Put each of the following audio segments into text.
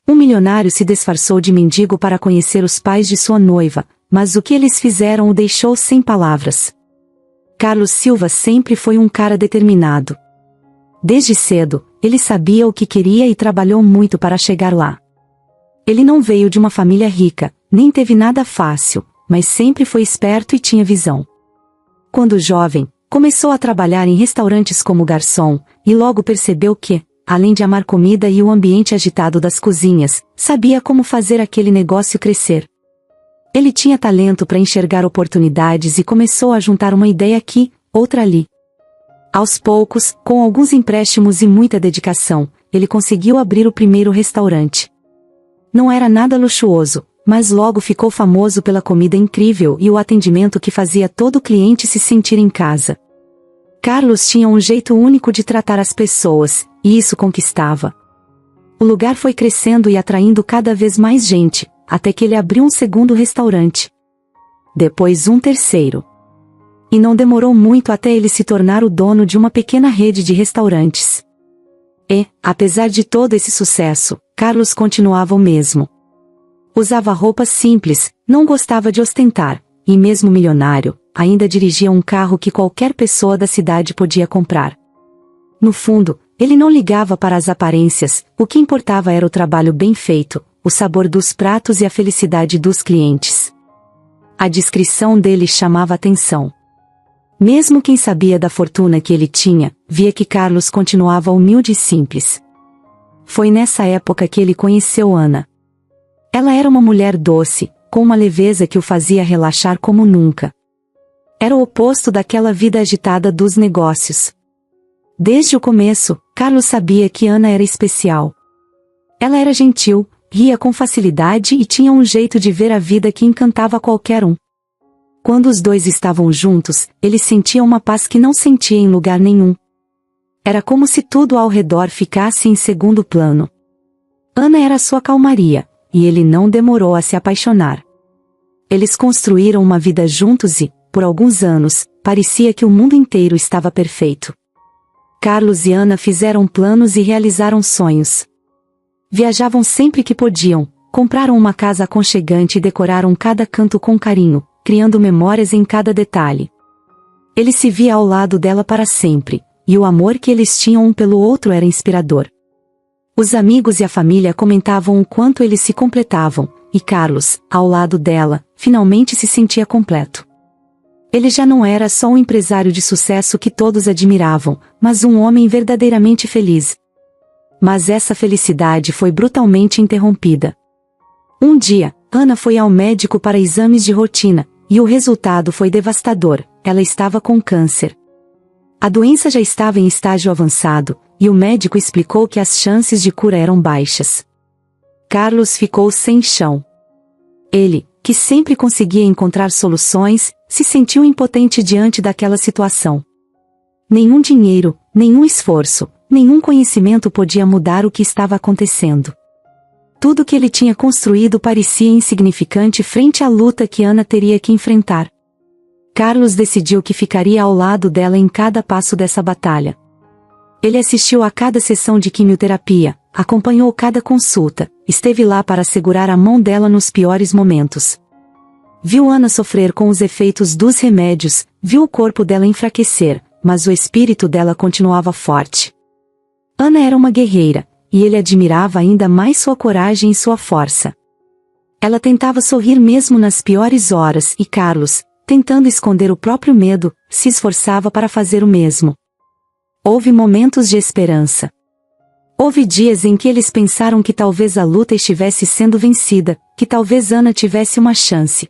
Um milionário se disfarçou de mendigo para conhecer os pais de sua noiva, mas o que eles fizeram o deixou sem palavras. Carlos Silva sempre foi um cara determinado. Desde cedo, ele sabia o que queria e trabalhou muito para chegar lá. Ele não veio de uma família rica, nem teve nada fácil, mas sempre foi esperto e tinha visão. Quando jovem, começou a trabalhar em restaurantes como garçom, e logo percebeu que, além de amar comida e o ambiente agitado das cozinhas, sabia como fazer aquele negócio crescer. Ele tinha talento para enxergar oportunidades e começou a juntar uma ideia aqui, outra ali. Aos poucos, com alguns empréstimos e muita dedicação, ele conseguiu abrir o primeiro restaurante. Não era nada luxuoso, mas logo ficou famoso pela comida incrível e o atendimento que fazia todo cliente se sentir em casa. Carlos tinha um jeito único de tratar as pessoas, e isso conquistava. O lugar foi crescendo e atraindo cada vez mais gente, até que ele abriu um segundo restaurante. Depois um terceiro. E não demorou muito até ele se tornar o dono de uma pequena rede de restaurantes. E, apesar de todo esse sucesso, Carlos continuava o mesmo. Usava roupas simples, não gostava de ostentar, e mesmo milionário, ainda dirigia um carro que qualquer pessoa da cidade podia comprar. No fundo, ele não ligava para as aparências, o que importava era o trabalho bem feito, o sabor dos pratos e a felicidade dos clientes. A descrição dele chamava atenção. Mesmo quem sabia da fortuna que ele tinha, via que Carlos continuava humilde e simples. Foi nessa época que ele conheceu Ana. Ela era uma mulher doce, com uma leveza que o fazia relaxar como nunca. Era o oposto daquela vida agitada dos negócios. Desde o começo, Carlos sabia que Ana era especial. Ela era gentil, ria com facilidade e tinha um jeito de ver a vida que encantava qualquer um. Quando os dois estavam juntos, ele sentia uma paz que não sentia em lugar nenhum. Era como se tudo ao redor ficasse em segundo plano. Ana era sua calmaria, e ele não demorou a se apaixonar. Eles construíram uma vida juntos e, por alguns anos, parecia que o mundo inteiro estava perfeito. Carlos e Ana fizeram planos e realizaram sonhos. Viajavam sempre que podiam, compraram uma casa aconchegante e decoraram cada canto com carinho, criando memórias em cada detalhe. Ele se via ao lado dela para sempre, e o amor que eles tinham um pelo outro era inspirador. Os amigos e a família comentavam o quanto eles se completavam, e Carlos, ao lado dela, finalmente se sentia completo. Ele já não era só um empresário de sucesso que todos admiravam, mas um homem verdadeiramente feliz. Mas essa felicidade foi brutalmente interrompida. Um dia, Ana foi ao médico para exames de rotina, e o resultado foi devastador: ela estava com câncer. A doença já estava em estágio avançado, e o médico explicou que as chances de cura eram baixas. Carlos ficou sem chão. Ele, que sempre conseguia encontrar soluções, se sentiu impotente diante daquela situação. Nenhum dinheiro, nenhum esforço, nenhum conhecimento podia mudar o que estava acontecendo. Tudo que ele tinha construído parecia insignificante frente à luta que Ana teria que enfrentar. Carlos decidiu que ficaria ao lado dela em cada passo dessa batalha. Ele assistiu a cada sessão de quimioterapia, acompanhou cada consulta, esteve lá para segurar a mão dela nos piores momentos. Viu Ana sofrer com os efeitos dos remédios, viu o corpo dela enfraquecer, mas o espírito dela continuava forte. Ana era uma guerreira, e ele admirava ainda mais sua coragem e sua força. Ela tentava sorrir mesmo nas piores horas e Carlos, tentando esconder o próprio medo, se esforçava para fazer o mesmo. Houve momentos de esperança. Houve dias em que eles pensaram que talvez a luta estivesse sendo vencida, que talvez Ana tivesse uma chance.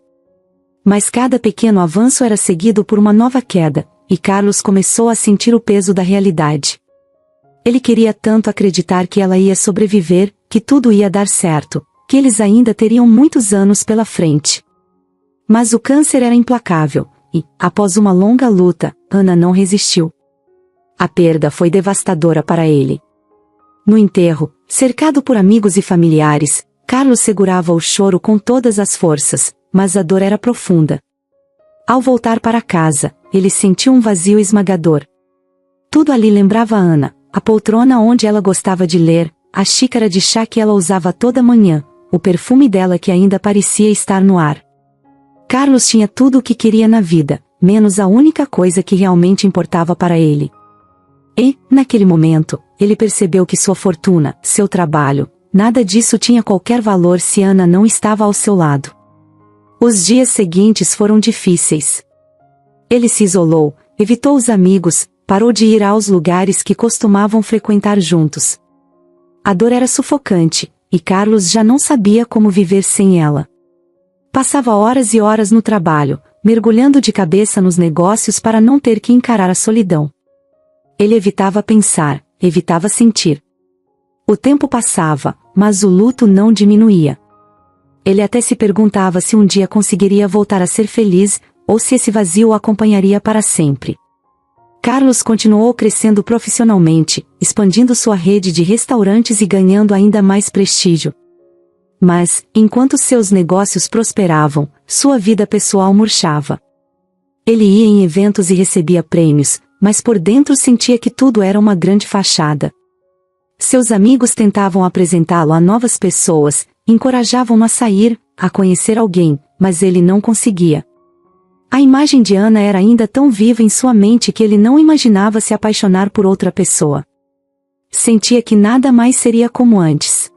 Mas cada pequeno avanço era seguido por uma nova queda, e Carlos começou a sentir o peso da realidade. Ele queria tanto acreditar que ela ia sobreviver, que tudo ia dar certo, que eles ainda teriam muitos anos pela frente. Mas o câncer era implacável, e, após uma longa luta, Ana não resistiu. A perda foi devastadora para ele. No enterro, cercado por amigos e familiares, Carlos segurava o choro com todas as forças, mas a dor era profunda. Ao voltar para casa, ele sentiu um vazio esmagador. Tudo ali lembrava Ana, a poltrona onde ela gostava de ler, a xícara de chá que ela usava toda manhã, o perfume dela que ainda parecia estar no ar. Carlos tinha tudo o que queria na vida, menos a única coisa que realmente importava para ele. E, naquele momento, ele percebeu que sua fortuna, seu trabalho, nada disso tinha qualquer valor se Ana não estava ao seu lado. Os dias seguintes foram difíceis. Ele se isolou, evitou os amigos, parou de ir aos lugares que costumavam frequentar juntos. A dor era sufocante, e Carlos já não sabia como viver sem ela. Passava horas e horas no trabalho, mergulhando de cabeça nos negócios para não ter que encarar a solidão. Ele evitava pensar, evitava sentir. O tempo passava, mas o luto não diminuía. Ele até se perguntava se um dia conseguiria voltar a ser feliz, ou se esse vazio o acompanharia para sempre. Carlos continuou crescendo profissionalmente, expandindo sua rede de restaurantes e ganhando ainda mais prestígio. Mas, enquanto seus negócios prosperavam, sua vida pessoal murchava. Ele ia em eventos e recebia prêmios, mas por dentro sentia que tudo era uma grande fachada. Seus amigos tentavam apresentá-lo a novas pessoas, encorajavam-no a sair, a conhecer alguém, mas ele não conseguia. A imagem de Ana era ainda tão viva em sua mente que ele não imaginava se apaixonar por outra pessoa. Sentia que nada mais seria como antes.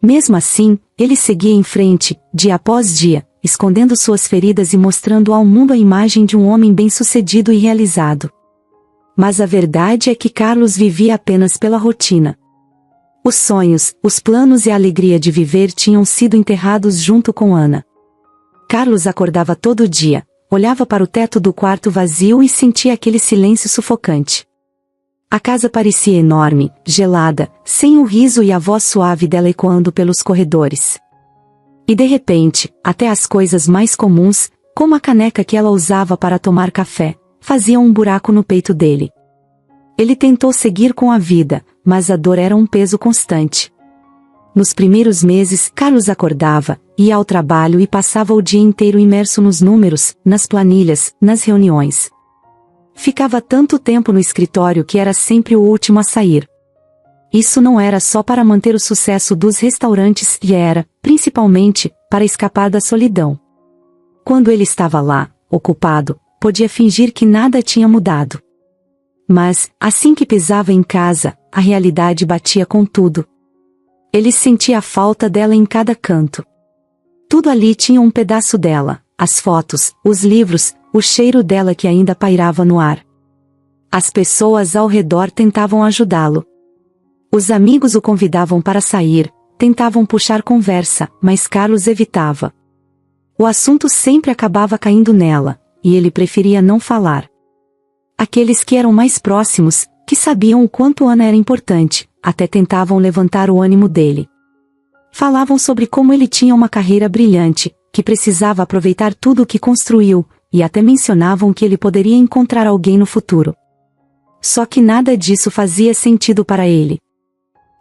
Mesmo assim, ele seguia em frente, dia após dia, escondendo suas feridas e mostrando ao mundo a imagem de um homem bem-sucedido e realizado. Mas a verdade é que Carlos vivia apenas pela rotina. Os sonhos, os planos e a alegria de viver tinham sido enterrados junto com Ana. Carlos acordava todo dia, olhava para o teto do quarto vazio e sentia aquele silêncio sufocante. A casa parecia enorme, gelada, sem o riso e a voz suave dela ecoando pelos corredores. E de repente, até as coisas mais comuns, como a caneca que ela usava para tomar café, faziam um buraco no peito dele. Ele tentou seguir com a vida, mas a dor era um peso constante. Nos primeiros meses, Carlos acordava, ia ao trabalho e passava o dia inteiro imerso nos números, nas planilhas, nas reuniões. Ficava tanto tempo no escritório que era sempre o último a sair. Isso não era só para manter o sucesso dos restaurantes e era, principalmente, para escapar da solidão. Quando ele estava lá, ocupado, podia fingir que nada tinha mudado. Mas, assim que pisava em casa, a realidade batia com tudo. Ele sentia a falta dela em cada canto. Tudo ali tinha um pedaço dela, as fotos, os livros, o cheiro dela que ainda pairava no ar. As pessoas ao redor tentavam ajudá-lo. Os amigos o convidavam para sair, tentavam puxar conversa, mas Carlos evitava. O assunto sempre acabava caindo nela, e ele preferia não falar. Aqueles que eram mais próximos, que sabiam o quanto Ana era importante, até tentavam levantar o ânimo dele. Falavam sobre como ele tinha uma carreira brilhante, que precisava aproveitar tudo o que construiu, e até mencionavam que ele poderia encontrar alguém no futuro. Só que nada disso fazia sentido para ele.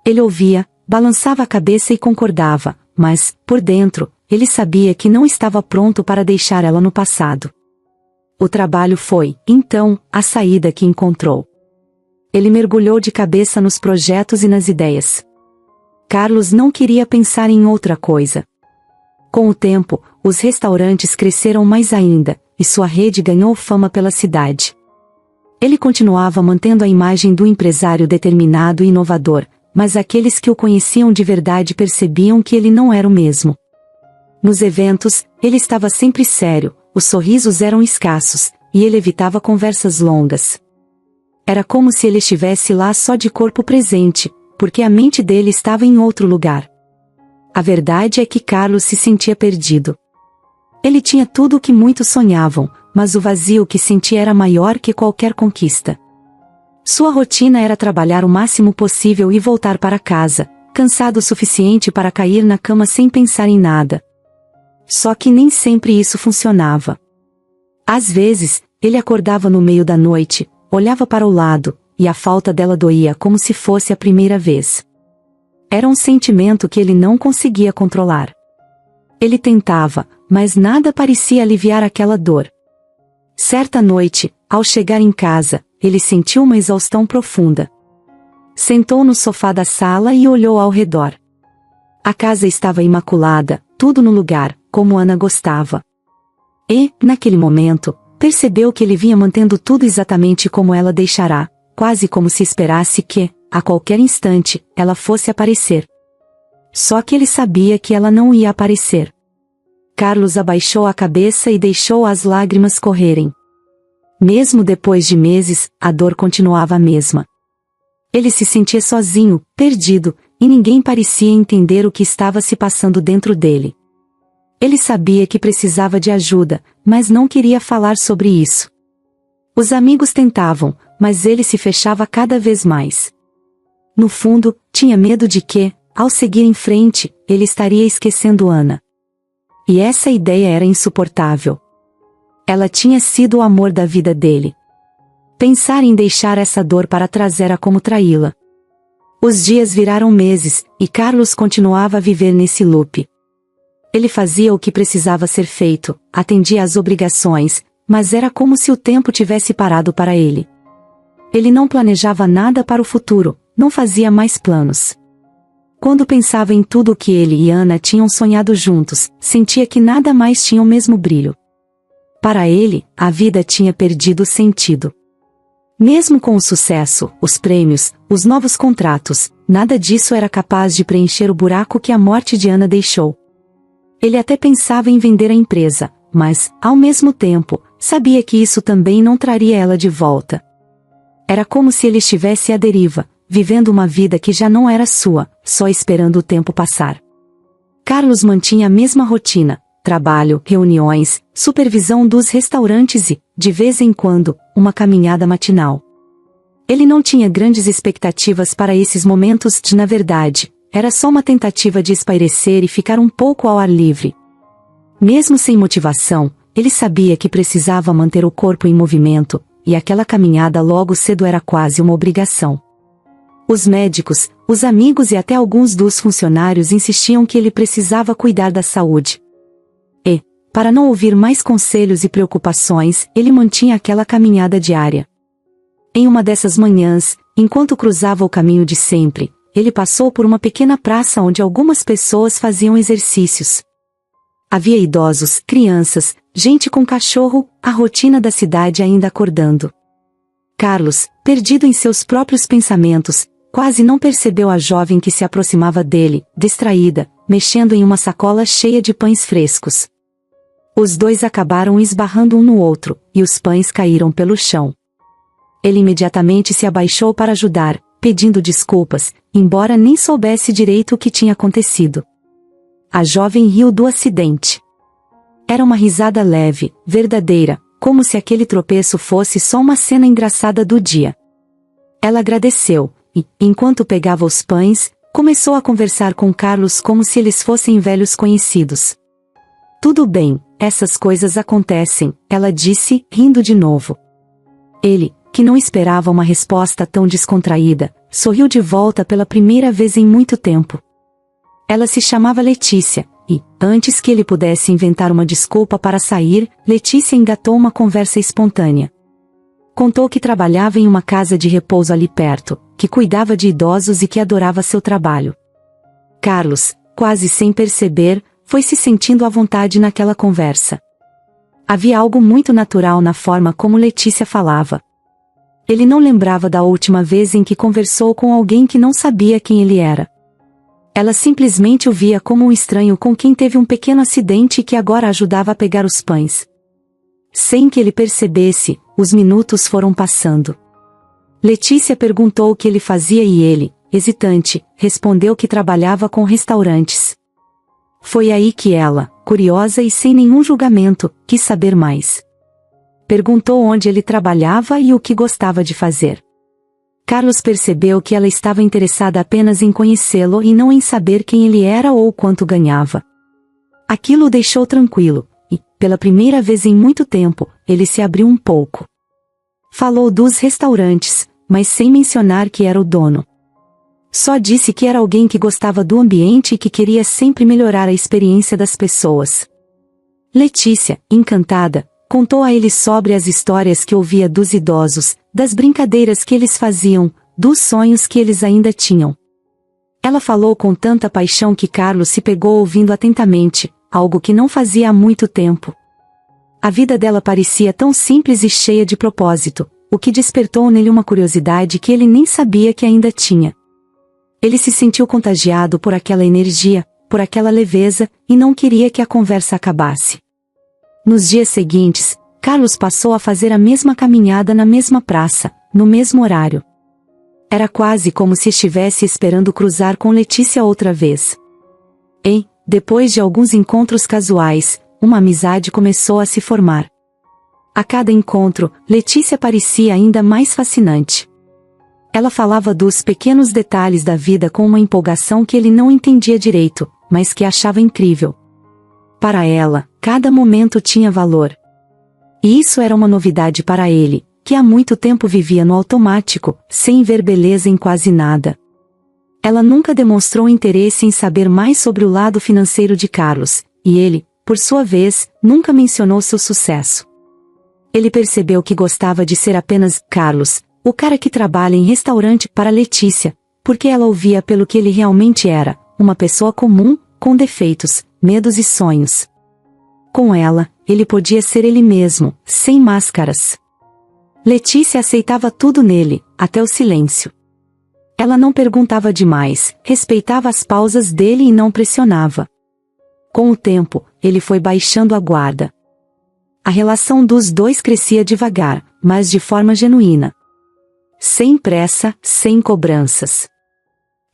Ele ouvia, balançava a cabeça e concordava, mas, por dentro, ele sabia que não estava pronto para deixar ela no passado. O trabalho foi, então, a saída que encontrou. Ele mergulhou de cabeça nos projetos e nas ideias. Carlos não queria pensar em outra coisa. Com o tempo, os restaurantes cresceram mais ainda, e sua rede ganhou fama pela cidade. Ele continuava mantendo a imagem do empresário determinado e inovador, mas aqueles que o conheciam de verdade percebiam que ele não era o mesmo. Nos eventos, ele estava sempre sério, os sorrisos eram escassos, e ele evitava conversas longas. Era como se ele estivesse lá só de corpo presente, porque a mente dele estava em outro lugar. A verdade é que Carlos se sentia perdido. Ele tinha tudo o que muitos sonhavam, mas o vazio que sentia era maior que qualquer conquista. Sua rotina era trabalhar o máximo possível e voltar para casa, cansado o suficiente para cair na cama sem pensar em nada. Só que nem sempre isso funcionava. Às vezes, ele acordava no meio da noite, olhava para o lado, e a falta dela doía como se fosse a primeira vez. Era um sentimento que ele não conseguia controlar. Ele tentava, mas nada parecia aliviar aquela dor. Certa noite, ao chegar em casa, ele sentiu uma exaustão profunda. Sentou no sofá da sala e olhou ao redor. A casa estava imaculada, tudo no lugar, como Ana gostava. E, naquele momento, percebeu que ele vinha mantendo tudo exatamente como ela deixará, quase como se esperasse que, a qualquer instante, ela fosse aparecer. Só que ele sabia que ela não ia aparecer. Carlos abaixou a cabeça e deixou as lágrimas correrem. Mesmo depois de meses, a dor continuava a mesma. Ele se sentia sozinho, perdido, e ninguém parecia entender o que estava se passando dentro dele. Ele sabia que precisava de ajuda, mas não queria falar sobre isso. Os amigos tentavam, mas ele se fechava cada vez mais. No fundo, tinha medo de que, ao seguir em frente, ele estaria esquecendo Ana. E essa ideia era insuportável. Ela tinha sido o amor da vida dele. Pensar em deixar essa dor para trás era como traí-la. Os dias viraram meses, e Carlos continuava a viver nesse loop. Ele fazia o que precisava ser feito, atendia às obrigações, mas era como se o tempo tivesse parado para ele. Ele não planejava nada para o futuro, não fazia mais planos. Quando pensava em tudo o que ele e Ana tinham sonhado juntos, sentia que nada mais tinha o mesmo brilho. Para ele, a vida tinha perdido sentido. Mesmo com o sucesso, os prêmios, os novos contratos, nada disso era capaz de preencher o buraco que a morte de Ana deixou. Ele até pensava em vender a empresa, mas, ao mesmo tempo, sabia que isso também não traria ela de volta. Era como se ele estivesse à deriva, vivendo uma vida que já não era sua, só esperando o tempo passar. Carlos mantinha a mesma rotina: trabalho, reuniões, supervisão dos restaurantes e, de vez em quando, uma caminhada matinal. Ele não tinha grandes expectativas para esses momentos na verdade, era só uma tentativa de espairecer e ficar um pouco ao ar livre. Mesmo sem motivação, ele sabia que precisava manter o corpo em movimento, e aquela caminhada logo cedo era quase uma obrigação. Os médicos, os amigos e até alguns dos funcionários insistiam que ele precisava cuidar da saúde. E, para não ouvir mais conselhos e preocupações, ele mantinha aquela caminhada diária. Em uma dessas manhãs, enquanto cruzava o caminho de sempre, ele passou por uma pequena praça onde algumas pessoas faziam exercícios. Havia idosos, crianças, gente com cachorro, a rotina da cidade ainda acordando. Carlos, perdido em seus próprios pensamentos, quase não percebeu a jovem que se aproximava dele, distraída, mexendo em uma sacola cheia de pães frescos. Os dois acabaram esbarrando um no outro, e os pães caíram pelo chão. Ele imediatamente se abaixou para ajudar, pedindo desculpas, embora nem soubesse direito o que tinha acontecido. A jovem riu do acidente. Era uma risada leve, verdadeira, como se aquele tropeço fosse só uma cena engraçada do dia. Ela agradeceu, e, enquanto pegava os pães, começou a conversar com Carlos como se eles fossem velhos conhecidos. "Tudo bem, essas coisas acontecem", ela disse, rindo de novo. Ele, que não esperava uma resposta tão descontraída, sorriu de volta pela primeira vez em muito tempo. Ela se chamava Letícia, e, antes que ele pudesse inventar uma desculpa para sair, Letícia engatou uma conversa espontânea. Contou que trabalhava em uma casa de repouso ali perto, que cuidava de idosos e que adorava seu trabalho. Carlos, quase sem perceber, foi se sentindo à vontade naquela conversa. Havia algo muito natural na forma como Letícia falava. Ele não lembrava da última vez em que conversou com alguém que não sabia quem ele era. Ela simplesmente o via como um estranho com quem teve um pequeno acidente e que agora ajudava a pegar os pães. Sem que ele percebesse, os minutos foram passando. Letícia perguntou o que ele fazia e ele, hesitante, respondeu que trabalhava com restaurantes. Foi aí que ela, curiosa e sem nenhum julgamento, quis saber mais. Perguntou onde ele trabalhava e o que gostava de fazer. Carlos percebeu que ela estava interessada apenas em conhecê-lo e não em saber quem ele era ou quanto ganhava. Aquilo o deixou tranquilo, e, pela primeira vez em muito tempo, ele se abriu um pouco. Falou dos restaurantes, mas sem mencionar que era o dono. Só disse que era alguém que gostava do ambiente e que queria sempre melhorar a experiência das pessoas. Letícia, encantada, contou a ele sobre as histórias que ouvia dos idosos, das brincadeiras que eles faziam, dos sonhos que eles ainda tinham. Ela falou com tanta paixão que Carlos se pegou ouvindo atentamente, algo que não fazia há muito tempo. A vida dela parecia tão simples e cheia de propósito, o que despertou nele uma curiosidade que ele nem sabia que ainda tinha. Ele se sentiu contagiado por aquela energia, por aquela leveza, e não queria que a conversa acabasse. Nos dias seguintes, Carlos passou a fazer a mesma caminhada na mesma praça, no mesmo horário. Era quase como se estivesse esperando cruzar com Letícia outra vez. E, depois de alguns encontros casuais, uma amizade começou a se formar. A cada encontro, Letícia parecia ainda mais fascinante. Ela falava dos pequenos detalhes da vida com uma empolgação que ele não entendia direito, mas que achava incrível. Para ela, cada momento tinha valor. E isso era uma novidade para ele, que há muito tempo vivia no automático, sem ver beleza em quase nada. Ela nunca demonstrou interesse em saber mais sobre o lado financeiro de Carlos, e ele, por sua vez, nunca mencionou seu sucesso. Ele percebeu que gostava de ser apenas Carlos, o cara que trabalha em restaurante, para Letícia, porque ela o via pelo que ele realmente era, uma pessoa comum, com defeitos, medos e sonhos. Com ela, ele podia ser ele mesmo, sem máscaras. Letícia aceitava tudo nele, até o silêncio. Ela não perguntava demais, respeitava as pausas dele e não pressionava. Com o tempo, ele foi baixando a guarda. A relação dos dois crescia devagar, mas de forma genuína. Sem pressa, sem cobranças.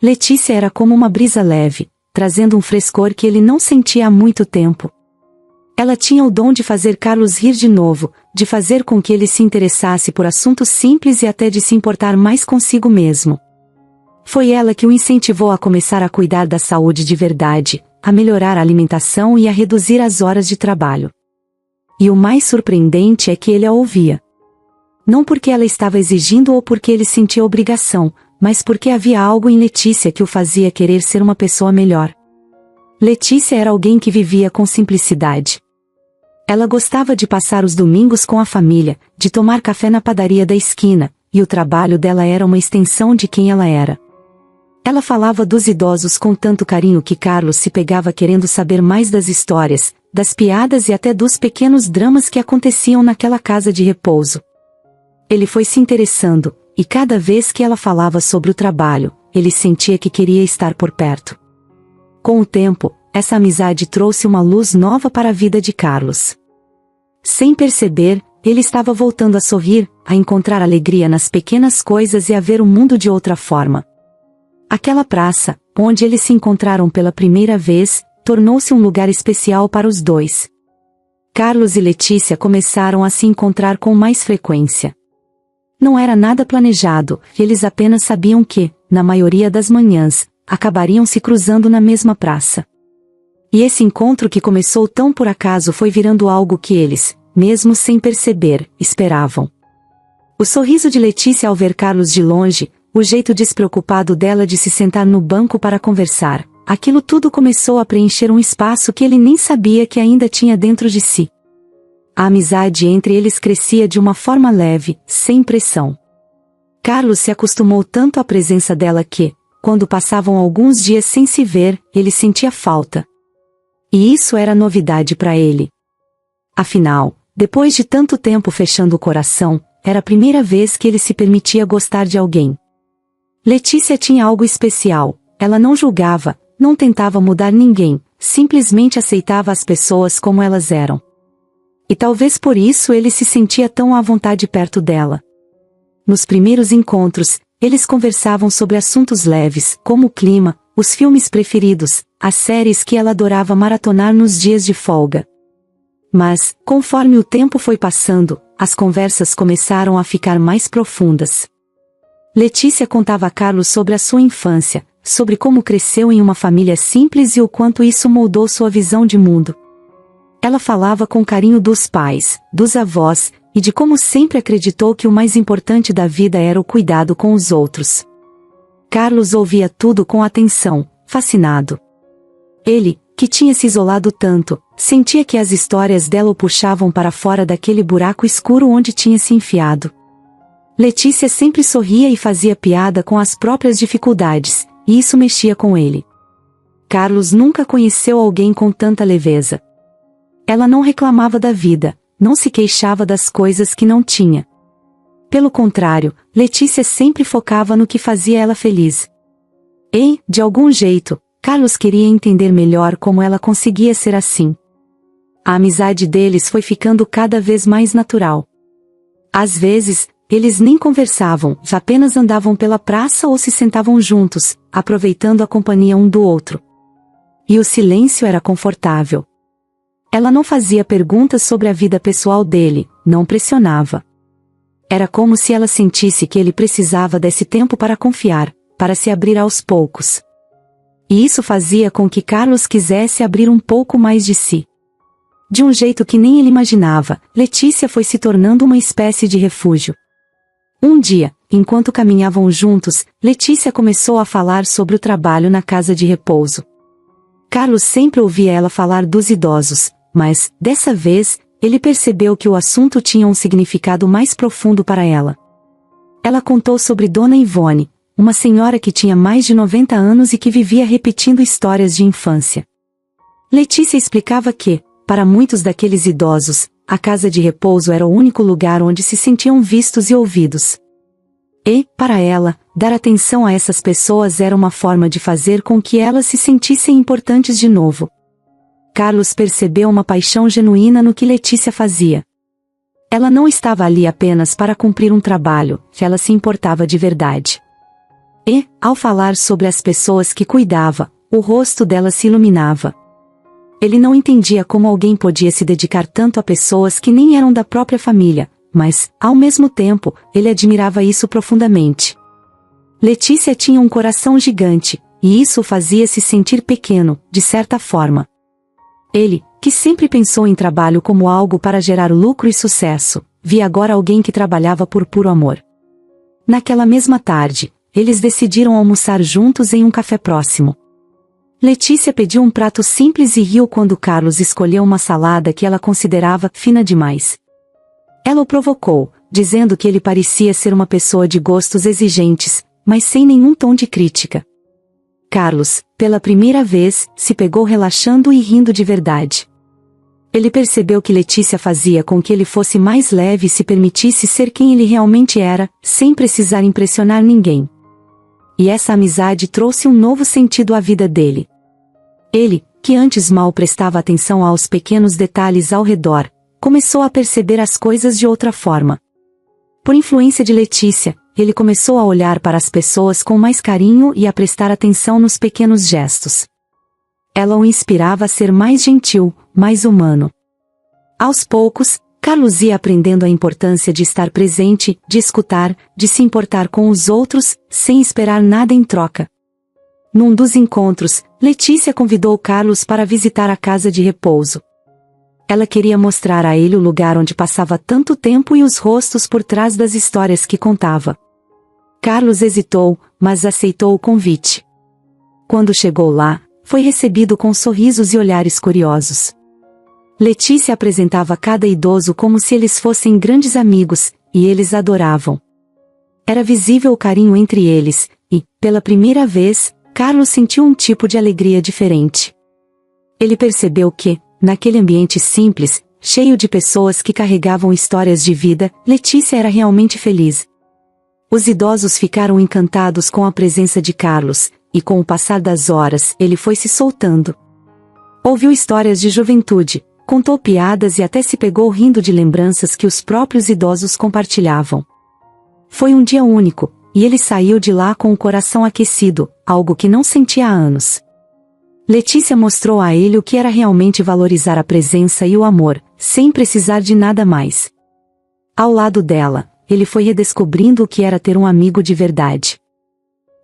Letícia era como uma brisa leve, trazendo um frescor que ele não sentia há muito tempo. Ela tinha o dom de fazer Carlos rir de novo, de fazer com que ele se interessasse por assuntos simples e até de se importar mais consigo mesmo. Foi ela que o incentivou a começar a cuidar da saúde de verdade, a melhorar a alimentação e a reduzir as horas de trabalho. E o mais surpreendente é que ele a ouvia. Não porque ela estava exigindo ou porque ele sentia obrigação, mas porque havia algo em Letícia que o fazia querer ser uma pessoa melhor. Letícia era alguém que vivia com simplicidade. Ela gostava de passar os domingos com a família, de tomar café na padaria da esquina, e o trabalho dela era uma extensão de quem ela era. Ela falava dos idosos com tanto carinho que Carlos se pegava querendo saber mais das histórias, das piadas e até dos pequenos dramas que aconteciam naquela casa de repouso. Ele foi se interessando, e cada vez que ela falava sobre o trabalho, ele sentia que queria estar por perto. Com o tempo, essa amizade trouxe uma luz nova para a vida de Carlos. Sem perceber, ele estava voltando a sorrir, a encontrar alegria nas pequenas coisas e a ver o mundo de outra forma. Aquela praça, onde eles se encontraram pela primeira vez, tornou-se um lugar especial para os dois. Carlos e Letícia começaram a se encontrar com mais frequência. Não era nada planejado, eles apenas sabiam que, na maioria das manhãs, acabariam se cruzando na mesma praça. E esse encontro que começou tão por acaso foi virando algo que eles, mesmo sem perceber, esperavam. O sorriso de Letícia ao ver Carlos de longe, o jeito despreocupado dela de se sentar no banco para conversar, aquilo tudo começou a preencher um espaço que ele nem sabia que ainda tinha dentro de si. A amizade entre eles crescia de uma forma leve, sem pressão. Carlos se acostumou tanto à presença dela que, quando passavam alguns dias sem se ver, ele sentia falta. E isso era novidade para ele. Afinal, depois de tanto tempo fechando o coração, era a primeira vez que ele se permitia gostar de alguém. Letícia tinha algo especial, ela não julgava, não tentava mudar ninguém, simplesmente aceitava as pessoas como elas eram. E talvez por isso ele se sentia tão à vontade perto dela. Nos primeiros encontros, eles conversavam sobre assuntos leves, como o clima, os filmes preferidos, as séries que ela adorava maratonar nos dias de folga. Mas, conforme o tempo foi passando, as conversas começaram a ficar mais profundas. Letícia contava a Carlos sobre a sua infância, sobre como cresceu em uma família simples e o quanto isso moldou sua visão de mundo. Ela falava com carinho dos pais, dos avós, e de como sempre acreditou que o mais importante da vida era o cuidado com os outros. Carlos ouvia tudo com atenção, fascinado. Ele, que tinha se isolado tanto, sentia que as histórias dela o puxavam para fora daquele buraco escuro onde tinha se enfiado. Letícia sempre sorria e fazia piada com as próprias dificuldades, e isso mexia com ele. Carlos nunca conheceu alguém com tanta leveza. Ela não reclamava da vida, não se queixava das coisas que não tinha. Pelo contrário, Letícia sempre focava no que fazia ela feliz. E, de algum jeito, Carlos queria entender melhor como ela conseguia ser assim. A amizade deles foi ficando cada vez mais natural. Às vezes, eles nem conversavam, apenas andavam pela praça ou se sentavam juntos, aproveitando a companhia um do outro. E o silêncio era confortável. Ela não fazia perguntas sobre a vida pessoal dele, não pressionava. Era como se ela sentisse que ele precisava desse tempo para confiar, para se abrir aos poucos. E isso fazia com que Carlos quisesse abrir um pouco mais de si. De um jeito que nem ele imaginava, Letícia foi se tornando uma espécie de refúgio. Um dia, enquanto caminhavam juntos, Letícia começou a falar sobre o trabalho na casa de repouso. Carlos sempre ouvia ela falar dos idosos, mas, dessa vez, ele percebeu que o assunto tinha um significado mais profundo para ela. Ela contou sobre Dona Ivone, uma senhora que tinha mais de 90 anos e que vivia repetindo histórias de infância. Letícia explicava que, para muitos daqueles idosos, a casa de repouso era o único lugar onde se sentiam vistos e ouvidos. E, para ela, dar atenção a essas pessoas era uma forma de fazer com que elas se sentissem importantes de novo. Carlos percebeu uma paixão genuína no que Letícia fazia. Ela não estava ali apenas para cumprir um trabalho, ela se importava de verdade. E, ao falar sobre as pessoas que cuidava, o rosto dela se iluminava. Ele não entendia como alguém podia se dedicar tanto a pessoas que nem eram da própria família, mas, ao mesmo tempo, ele admirava isso profundamente. Letícia tinha um coração gigante, e isso o fazia se sentir pequeno, de certa forma. Ele, que sempre pensou em trabalho como algo para gerar lucro e sucesso, via agora alguém que trabalhava por puro amor. Naquela mesma tarde, eles decidiram almoçar juntos em um café próximo. Letícia pediu um prato simples e riu quando Carlos escolheu uma salada que ela considerava fina demais. Ela o provocou, dizendo que ele parecia ser uma pessoa de gostos exigentes, mas sem nenhum tom de crítica. Carlos, pela primeira vez, se pegou relaxando e rindo de verdade. Ele percebeu que Letícia fazia com que ele fosse mais leve e se permitisse ser quem ele realmente era, sem precisar impressionar ninguém. E essa amizade trouxe um novo sentido à vida dele. Ele, que antes mal prestava atenção aos pequenos detalhes ao redor, começou a perceber as coisas de outra forma. Por influência de Letícia, ele começou a olhar para as pessoas com mais carinho e a prestar atenção nos pequenos gestos. Ela o inspirava a ser mais gentil, mais humano. Aos poucos, Carlos ia aprendendo a importância de estar presente, de escutar, de se importar com os outros, sem esperar nada em troca. Num dos encontros, Letícia convidou Carlos para visitar a casa de repouso. Ela queria mostrar a ele o lugar onde passava tanto tempo e os rostos por trás das histórias que contava. Carlos hesitou, mas aceitou o convite. Quando chegou lá, foi recebido com sorrisos e olhares curiosos. Letícia apresentava cada idoso como se eles fossem grandes amigos, e eles adoravam. Era visível o carinho entre eles, e, pela primeira vez, Carlos sentiu um tipo de alegria diferente. Ele percebeu que, naquele ambiente simples, cheio de pessoas que carregavam histórias de vida, Letícia era realmente feliz. Os idosos ficaram encantados com a presença de Carlos, e com o passar das horas, ele foi se soltando. Ouviu histórias de juventude, contou piadas e até se pegou rindo de lembranças que os próprios idosos compartilhavam. Foi um dia único, e ele saiu de lá com o coração aquecido, algo que não sentia há anos. Letícia mostrou a ele o que era realmente valorizar a presença e o amor, sem precisar de nada mais. Ao lado dela, ele foi redescobrindo o que era ter um amigo de verdade.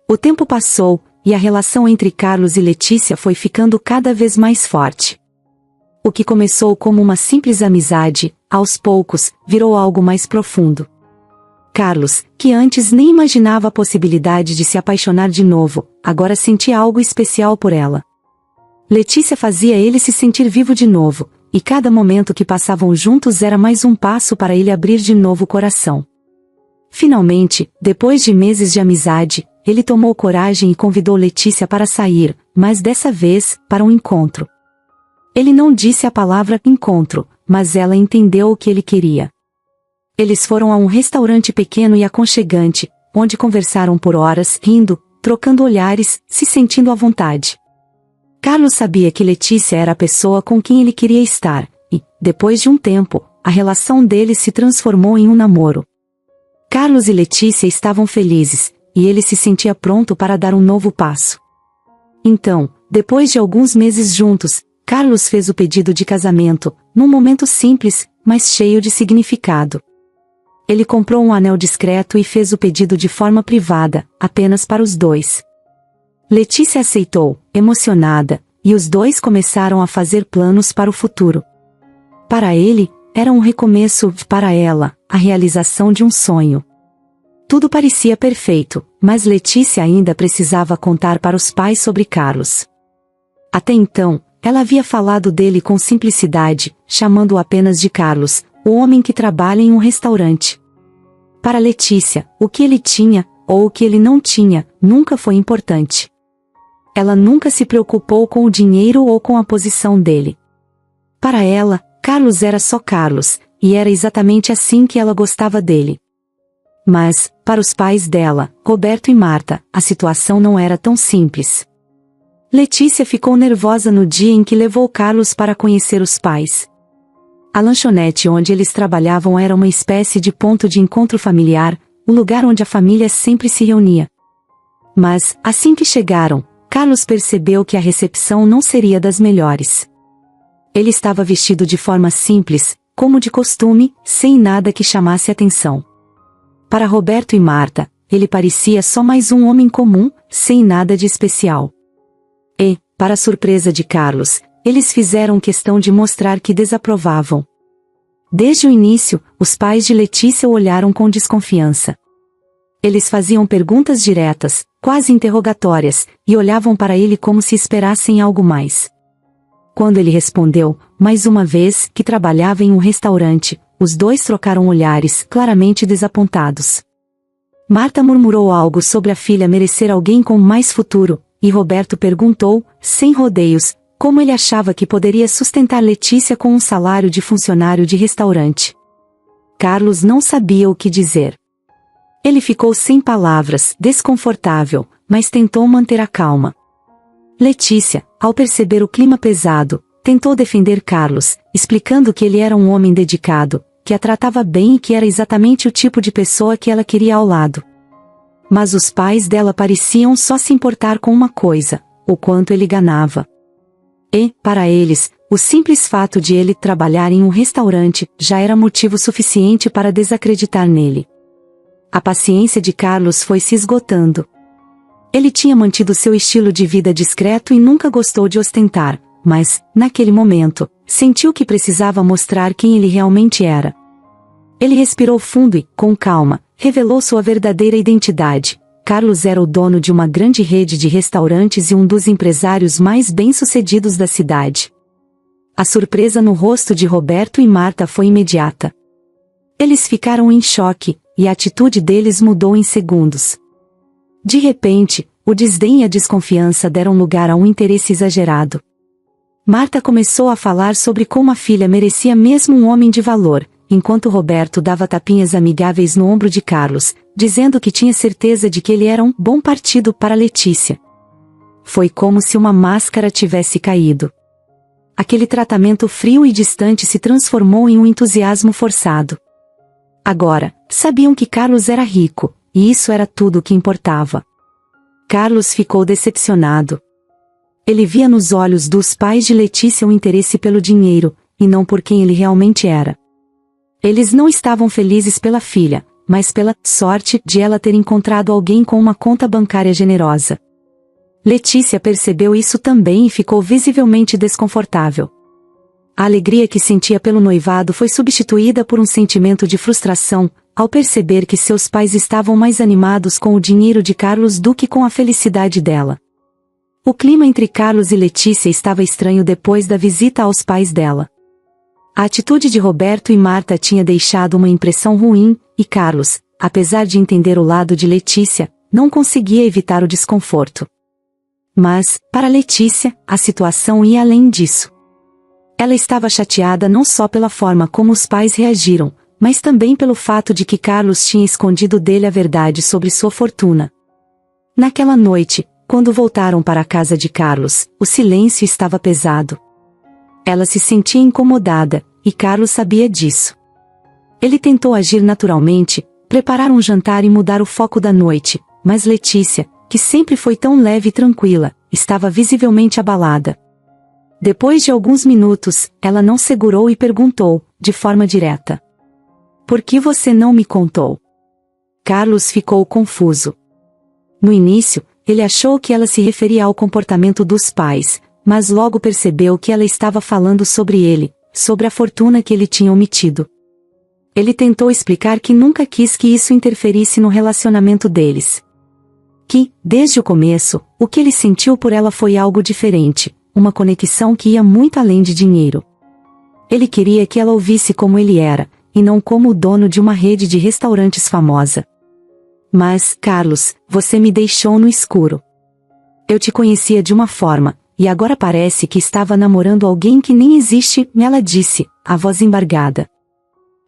O tempo passou, e a relação entre Carlos e Letícia foi ficando cada vez mais forte. O que começou como uma simples amizade, aos poucos, virou algo mais profundo. Carlos, que antes nem imaginava a possibilidade de se apaixonar de novo, agora sentia algo especial por ela. Letícia fazia ele se sentir vivo de novo, e cada momento que passavam juntos era mais um passo para ele abrir de novo o coração. Finalmente, depois de meses de amizade, ele tomou coragem e convidou Letícia para sair, mas dessa vez, para um encontro. Ele não disse a palavra encontro, mas ela entendeu o que ele queria. Eles foram a um restaurante pequeno e aconchegante, onde conversaram por horas, rindo, trocando olhares, se sentindo à vontade. Carlos sabia que Letícia era a pessoa com quem ele queria estar, e, depois de um tempo, a relação deles se transformou em um namoro. Carlos e Letícia estavam felizes, e ele se sentia pronto para dar um novo passo. Então, depois de alguns meses juntos, Carlos fez o pedido de casamento, num momento simples, mas cheio de significado. Ele comprou um anel discreto e fez o pedido de forma privada, apenas para os dois. Letícia aceitou, emocionada, e os dois começaram a fazer planos para o futuro. Para ele, era um recomeço, para ela, a realização de um sonho. Tudo parecia perfeito, mas Letícia ainda precisava contar para os pais sobre Carlos. Até então, ela havia falado dele com simplicidade, chamando-o apenas de Carlos, o homem que trabalha em um restaurante. Para Letícia, o que ele tinha, ou o que ele não tinha, nunca foi importante. Ela nunca se preocupou com o dinheiro ou com a posição dele. Para ela, Carlos era só Carlos, e era exatamente assim que ela gostava dele. Mas, para os pais dela, Roberto e Marta, a situação não era tão simples. Letícia ficou nervosa no dia em que levou Carlos para conhecer os pais. A lanchonete onde eles trabalhavam era uma espécie de ponto de encontro familiar, o lugar onde a família sempre se reunia. Mas, assim que chegaram, Carlos percebeu que a recepção não seria das melhores. Ele estava vestido de forma simples, como de costume, sem nada que chamasse atenção. Para Roberto e Marta, ele parecia só mais um homem comum, sem nada de especial. E, para a surpresa de Carlos, eles fizeram questão de mostrar que desaprovavam. Desde o início, os pais de Letícia o olharam com desconfiança. Eles faziam perguntas diretas, quase interrogatórias, e olhavam para ele como se esperassem algo mais. Quando ele respondeu, mais uma vez, que trabalhava em um restaurante, os dois trocaram olhares, claramente desapontados. Marta murmurou algo sobre a filha merecer alguém com mais futuro, e Roberto perguntou, sem rodeios, como ele achava que poderia sustentar Letícia com um salário de funcionário de restaurante. Carlos não sabia o que dizer. Ele ficou sem palavras, desconfortável, mas tentou manter a calma. Letícia, ao perceber o clima pesado, tentou defender Carlos, explicando que ele era um homem dedicado, que a tratava bem e que era exatamente o tipo de pessoa que ela queria ao lado. Mas os pais dela pareciam só se importar com uma coisa, o quanto ele ganhava. E, para eles, o simples fato de ele trabalhar em um restaurante já era motivo suficiente para desacreditar nele. A paciência de Carlos foi se esgotando. Ele tinha mantido seu estilo de vida discreto e nunca gostou de ostentar, mas, naquele momento, sentiu que precisava mostrar quem ele realmente era. Ele respirou fundo e, com calma, revelou sua verdadeira identidade. Carlos era o dono de uma grande rede de restaurantes e um dos empresários mais bem-sucedidos da cidade. A surpresa no rosto de Roberto e Marta foi imediata. Eles ficaram em choque, e a atitude deles mudou em segundos. De repente, o desdém e a desconfiança deram lugar a um interesse exagerado. Marta começou a falar sobre como a filha merecia mesmo um homem de valor, enquanto Roberto dava tapinhas amigáveis no ombro de Carlos, dizendo que tinha certeza de que ele era um bom partido para Letícia. Foi como se uma máscara tivesse caído. Aquele tratamento frio e distante se transformou em um entusiasmo forçado. Agora, sabiam que Carlos era rico, e isso era tudo o que importava. Carlos ficou decepcionado. Ele via nos olhos dos pais de Letícia um interesse pelo dinheiro, e não por quem ele realmente era. Eles não estavam felizes pela filha, mas pela sorte de ela ter encontrado alguém com uma conta bancária generosa. Letícia percebeu isso também e ficou visivelmente desconfortável. A alegria que sentia pelo noivado foi substituída por um sentimento de frustração, ao perceber que seus pais estavam mais animados com o dinheiro de Carlos do que com a felicidade dela. O clima entre Carlos e Letícia estava estranho depois da visita aos pais dela. A atitude de Roberto e Marta tinha deixado uma impressão ruim, e Carlos, apesar de entender o lado de Letícia, não conseguia evitar o desconforto. Mas, para Letícia, a situação ia além disso. Ela estava chateada não só pela forma como os pais reagiram, mas também pelo fato de que Carlos tinha escondido dele a verdade sobre sua fortuna. Naquela noite, quando voltaram para a casa de Carlos, o silêncio estava pesado. Ela se sentia incomodada, e Carlos sabia disso. Ele tentou agir naturalmente, preparar um jantar e mudar o foco da noite, mas Letícia, que sempre foi tão leve e tranquila, estava visivelmente abalada. Depois de alguns minutos, ela não segurou e perguntou, de forma direta: "Por que você não me contou?" Carlos ficou confuso. No início, ele achou que ela se referia ao comportamento dos pais, mas logo percebeu que ela estava falando sobre ele, sobre a fortuna que ele tinha omitido. Ele tentou explicar que nunca quis que isso interferisse no relacionamento deles. Que, desde o começo, o que ele sentiu por ela foi algo diferente, uma conexão que ia muito além de dinheiro. Ele queria que ela ouvisse como ele era, e não como o dono de uma rede de restaurantes famosa. "Mas, Carlos, você me deixou no escuro. Eu te conhecia de uma forma, e agora parece que estava namorando alguém que nem existe", ela disse, a voz embargada.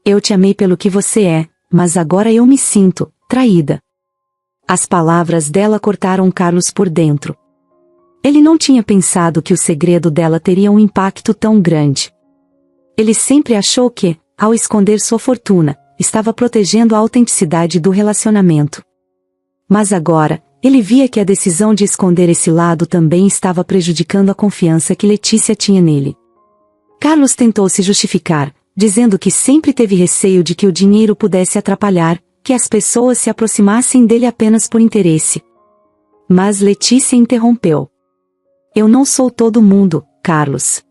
"Eu te amei pelo que você é, mas agora eu me sinto traída." As palavras dela cortaram Carlos por dentro. Ele não tinha pensado que o segredo dela teria um impacto tão grande. Ele sempre achou que, ao esconder sua fortuna, estava protegendo a autenticidade do relacionamento. Mas agora, ele via que a decisão de esconder esse lado também estava prejudicando a confiança que Letícia tinha nele. Carlos tentou se justificar, dizendo que sempre teve receio de que o dinheiro pudesse atrapalhar, que as pessoas se aproximassem dele apenas por interesse. Mas Letícia interrompeu. "Eu não sou todo mundo, Carlos.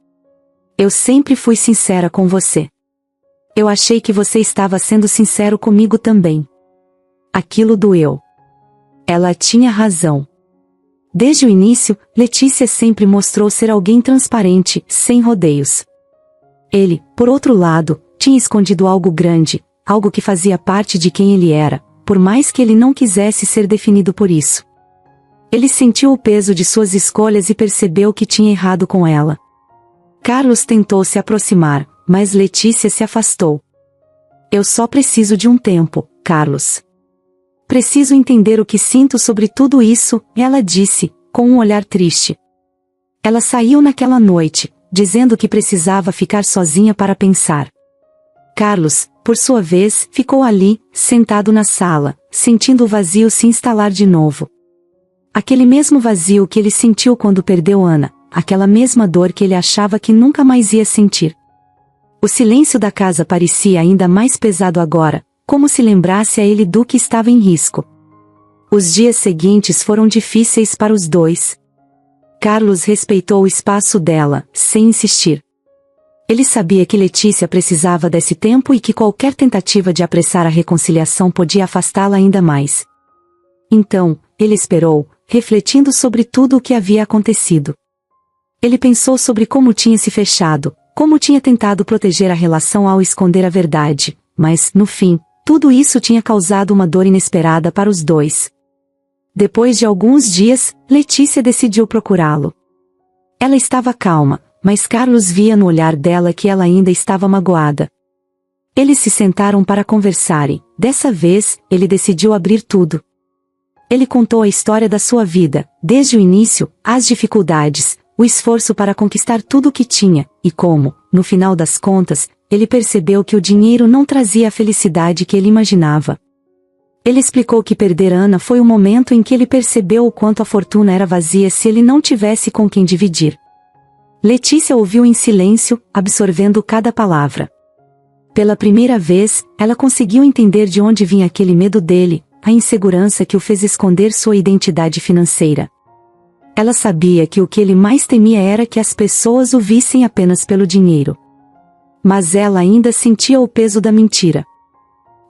Eu sempre fui sincera com você. Eu achei que você estava sendo sincero comigo também. Aquilo doeu." Ela tinha razão. Desde o início, Letícia sempre mostrou ser alguém transparente, sem rodeios. Ele, por outro lado, tinha escondido algo grande, algo que fazia parte de quem ele era, por mais que ele não quisesse ser definido por isso. Ele sentiu o peso de suas escolhas e percebeu que tinha errado com ela. Carlos tentou se aproximar, mas Letícia se afastou. "Eu só preciso de um tempo, Carlos. Preciso entender o que sinto sobre tudo isso", ela disse, com um olhar triste. Ela saiu naquela noite, dizendo que precisava ficar sozinha para pensar. Carlos, por sua vez, ficou ali, sentado na sala, sentindo o vazio se instalar de novo. Aquele mesmo vazio que ele sentiu quando perdeu Ana, aquela mesma dor que ele achava que nunca mais ia sentir. O silêncio da casa parecia ainda mais pesado agora, como se lembrasse a ele do que estava em risco. Os dias seguintes foram difíceis para os dois. Carlos respeitou o espaço dela, sem insistir. Ele sabia que Letícia precisava desse tempo e que qualquer tentativa de apressar a reconciliação podia afastá-la ainda mais. Então, ele esperou, refletindo sobre tudo o que havia acontecido. Ele pensou sobre como tinha se fechado, como tinha tentado proteger a relação ao esconder a verdade, mas, no fim, tudo isso tinha causado uma dor inesperada para os dois. Depois de alguns dias, Letícia decidiu procurá-lo. Ela estava calma, mas Carlos via no olhar dela que ela ainda estava magoada. Eles se sentaram para conversarem. Dessa vez, ele decidiu abrir tudo. Ele contou a história da sua vida, desde o início, as dificuldades, o esforço para conquistar tudo o que tinha, e como, no final das contas, ele percebeu que o dinheiro não trazia a felicidade que ele imaginava. Ele explicou que perder Ana foi o momento em que ele percebeu o quanto a fortuna era vazia se ele não tivesse com quem dividir. Letícia ouviu em silêncio, absorvendo cada palavra. Pela primeira vez, ela conseguiu entender de onde vinha aquele medo dele, a insegurança que o fez esconder sua identidade financeira. Ela sabia que o que ele mais temia era que as pessoas o vissem apenas pelo dinheiro. Mas ela ainda sentia o peso da mentira.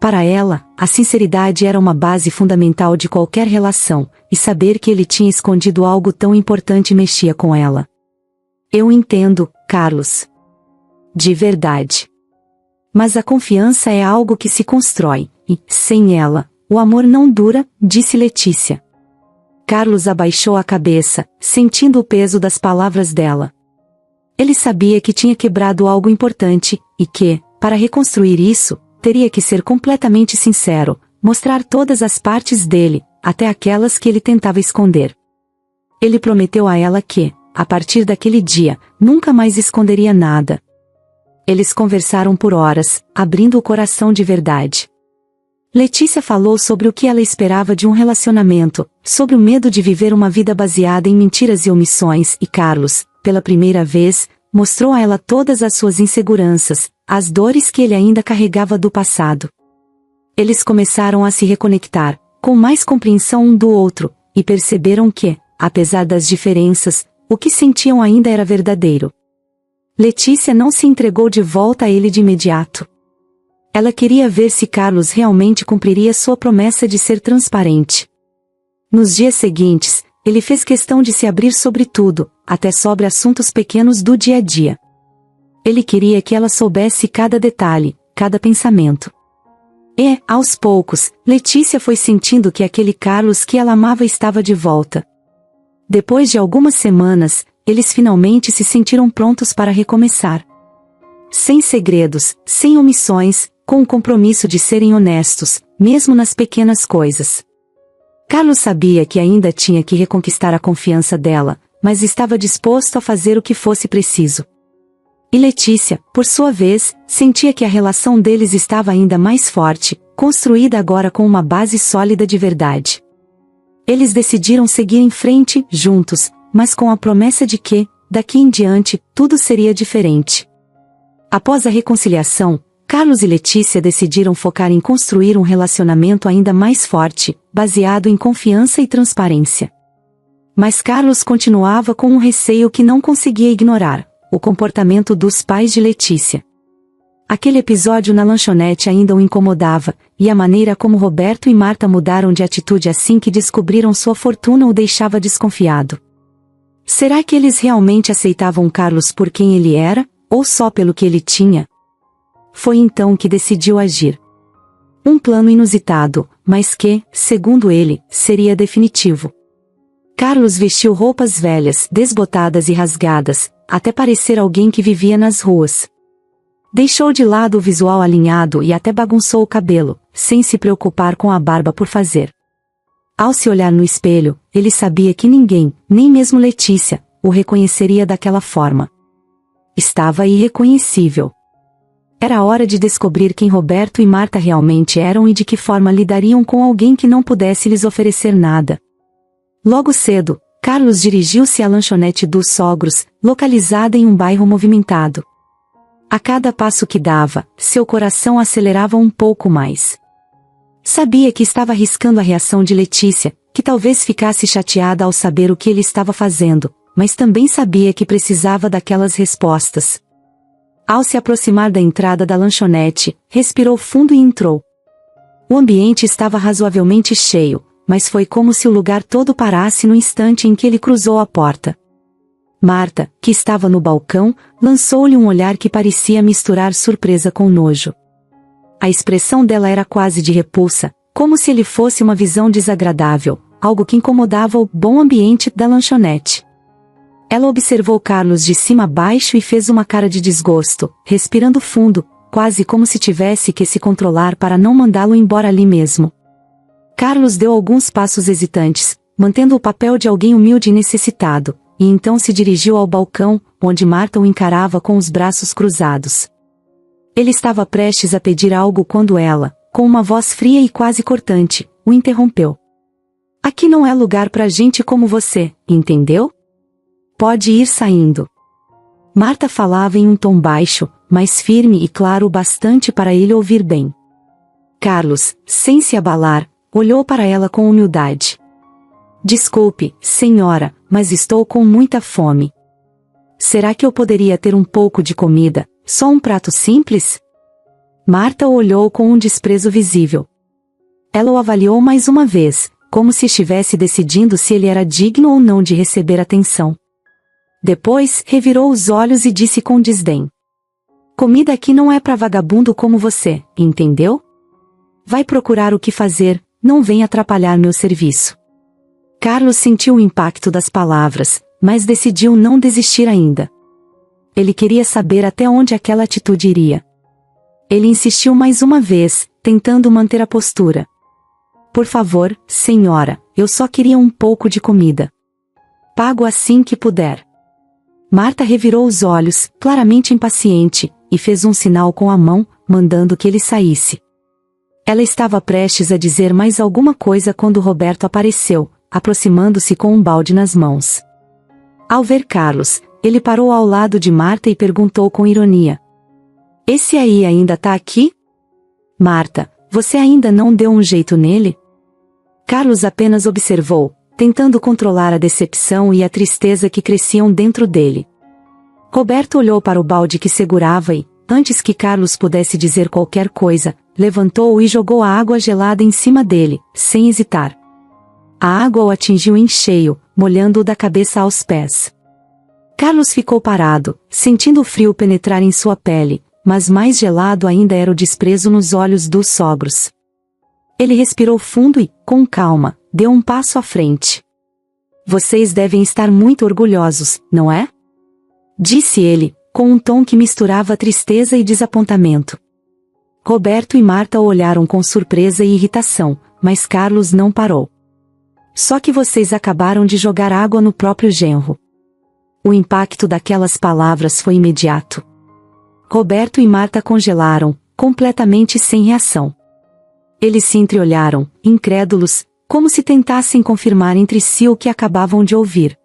Para ela, a sinceridade era uma base fundamental de qualquer relação, e saber que ele tinha escondido algo tão importante mexia com ela. "Eu entendo, Carlos. De verdade. Mas a confiança é algo que se constrói, e, sem ela, o amor não dura, disse Letícia. Carlos abaixou a cabeça, sentindo o peso das palavras dela. Ele sabia que tinha quebrado algo importante, e que, para reconstruir isso, teria que ser completamente sincero, mostrar todas as partes dele, até aquelas que ele tentava esconder. Ele prometeu a ela que, a partir daquele dia, nunca mais esconderia nada. Eles conversaram por horas, abrindo o coração de verdade. Letícia falou sobre o que ela esperava de um relacionamento, sobre o medo de viver uma vida baseada em mentiras e omissões, e Carlos, pela primeira vez, mostrou a ela todas as suas inseguranças, as dores que ele ainda carregava do passado. Eles começaram a se reconectar, com mais compreensão um do outro, e perceberam que, apesar das diferenças, o que sentiam ainda era verdadeiro. Letícia não se entregou de volta a ele de imediato. Ela queria ver se Carlos realmente cumpriria sua promessa de ser transparente. Nos dias seguintes, ele fez questão de se abrir sobre tudo, até sobre assuntos pequenos do dia a dia. Ele queria que ela soubesse cada detalhe, cada pensamento. E, aos poucos, Letícia foi sentindo que aquele Carlos que ela amava estava de volta. Depois de algumas semanas, eles finalmente se sentiram prontos para recomeçar. Sem segredos, sem omissões, com o compromisso de serem honestos, mesmo nas pequenas coisas. Carlos sabia que ainda tinha que reconquistar a confiança dela, mas estava disposto a fazer o que fosse preciso. E Letícia, por sua vez, sentia que a relação deles estava ainda mais forte, construída agora com uma base sólida de verdade. Eles decidiram seguir em frente, juntos, mas com a promessa de que, daqui em diante, tudo seria diferente. Após a reconciliação, Carlos e Letícia decidiram focar em construir um relacionamento ainda mais forte, baseado em confiança e transparência. Mas Carlos continuava com um receio que não conseguia ignorar: o comportamento dos pais de Letícia. Aquele episódio na lanchonete ainda o incomodava, e a maneira como Roberto e Marta mudaram de atitude assim que descobriram sua fortuna o deixava desconfiado. Será que eles realmente aceitavam Carlos por quem ele era, ou só pelo que ele tinha? Foi então que decidiu agir. Um plano inusitado, mas que, segundo ele, seria definitivo. Carlos vestiu roupas velhas, desbotadas e rasgadas, até parecer alguém que vivia nas ruas. Deixou de lado o visual alinhado e até bagunçou o cabelo, sem se preocupar com a barba por fazer. Ao se olhar no espelho, ele sabia que ninguém, nem mesmo Letícia, o reconheceria daquela forma. Estava irreconhecível. Era hora de descobrir quem Roberto e Marta realmente eram e de que forma lidariam com alguém que não pudesse lhes oferecer nada. Logo cedo, Carlos dirigiu-se à lanchonete dos sogros, localizada em um bairro movimentado. A cada passo que dava, seu coração acelerava um pouco mais. Sabia que estava arriscando a reação de Letícia, que talvez ficasse chateada ao saber o que ele estava fazendo, mas também sabia que precisava daquelas respostas. Ao se aproximar da entrada da lanchonete, respirou fundo e entrou. O ambiente estava razoavelmente cheio, mas foi como se o lugar todo parasse no instante em que ele cruzou a porta. Marta, que estava no balcão, lançou-lhe um olhar que parecia misturar surpresa com nojo. A expressão dela era quase de repulsa, como se ele fosse uma visão desagradável, algo que incomodava o bom ambiente da lanchonete. Ela observou Carlos de cima a baixo e fez uma cara de desgosto, respirando fundo, quase como se tivesse que se controlar para não mandá-lo embora ali mesmo. Carlos deu alguns passos hesitantes, mantendo o papel de alguém humilde e necessitado, e então se dirigiu ao balcão, onde Marta o encarava com os braços cruzados. Ele estava prestes a pedir algo quando ela, com uma voz fria e quase cortante, o interrompeu. Aqui não é lugar pra gente como você, entendeu? Pode ir saindo. Marta falava em um tom baixo, mas firme e claro o bastante para ele ouvir bem. Carlos, sem se abalar, olhou para ela com humildade. Desculpe, senhora, mas estou com muita fome. Será que eu poderia ter um pouco de comida, só um prato simples? Marta o olhou com um desprezo visível. Ela o avaliou mais uma vez, como se estivesse decidindo se ele era digno ou não de receber atenção. Depois, revirou os olhos e disse com desdém. Comida aqui não é para vagabundo como você, entendeu? Vai procurar o que fazer, não venha atrapalhar meu serviço. Carlos sentiu o impacto das palavras, mas decidiu não desistir ainda. Ele queria saber até onde aquela atitude iria. Ele insistiu mais uma vez, tentando manter a postura. Por favor, senhora, eu só queria um pouco de comida. Pago assim que puder. Marta revirou os olhos, claramente impaciente, e fez um sinal com a mão, mandando que ele saísse. Ela estava prestes a dizer mais alguma coisa quando Roberto apareceu, aproximando-se com um balde nas mãos. Ao ver Carlos, ele parou ao lado de Marta e perguntou com ironia: "Esse aí ainda tá aqui? Marta, você ainda não deu um jeito nele?" Carlos apenas observou, tentando controlar a decepção e a tristeza que cresciam dentro dele. Roberto olhou para o balde que segurava e, antes que Carlos pudesse dizer qualquer coisa, levantou-o e jogou a água gelada em cima dele, sem hesitar. A água o atingiu em cheio, molhando-o da cabeça aos pés. Carlos ficou parado, sentindo o frio penetrar em sua pele, mas mais gelado ainda era o desprezo nos olhos dos sogros. Ele respirou fundo e, com calma, deu um passo à frente. "Vocês devem estar muito orgulhosos, não é?" disse ele, com um tom que misturava tristeza e desapontamento. Roberto e Marta o olharam com surpresa e irritação, mas Carlos não parou. "Só que vocês acabaram de jogar água no próprio genro." O impacto daquelas palavras foi imediato. Roberto e Marta congelaram, completamente sem reação. Eles se entreolharam, incrédulos, como se tentassem confirmar entre si o que acabavam de ouvir.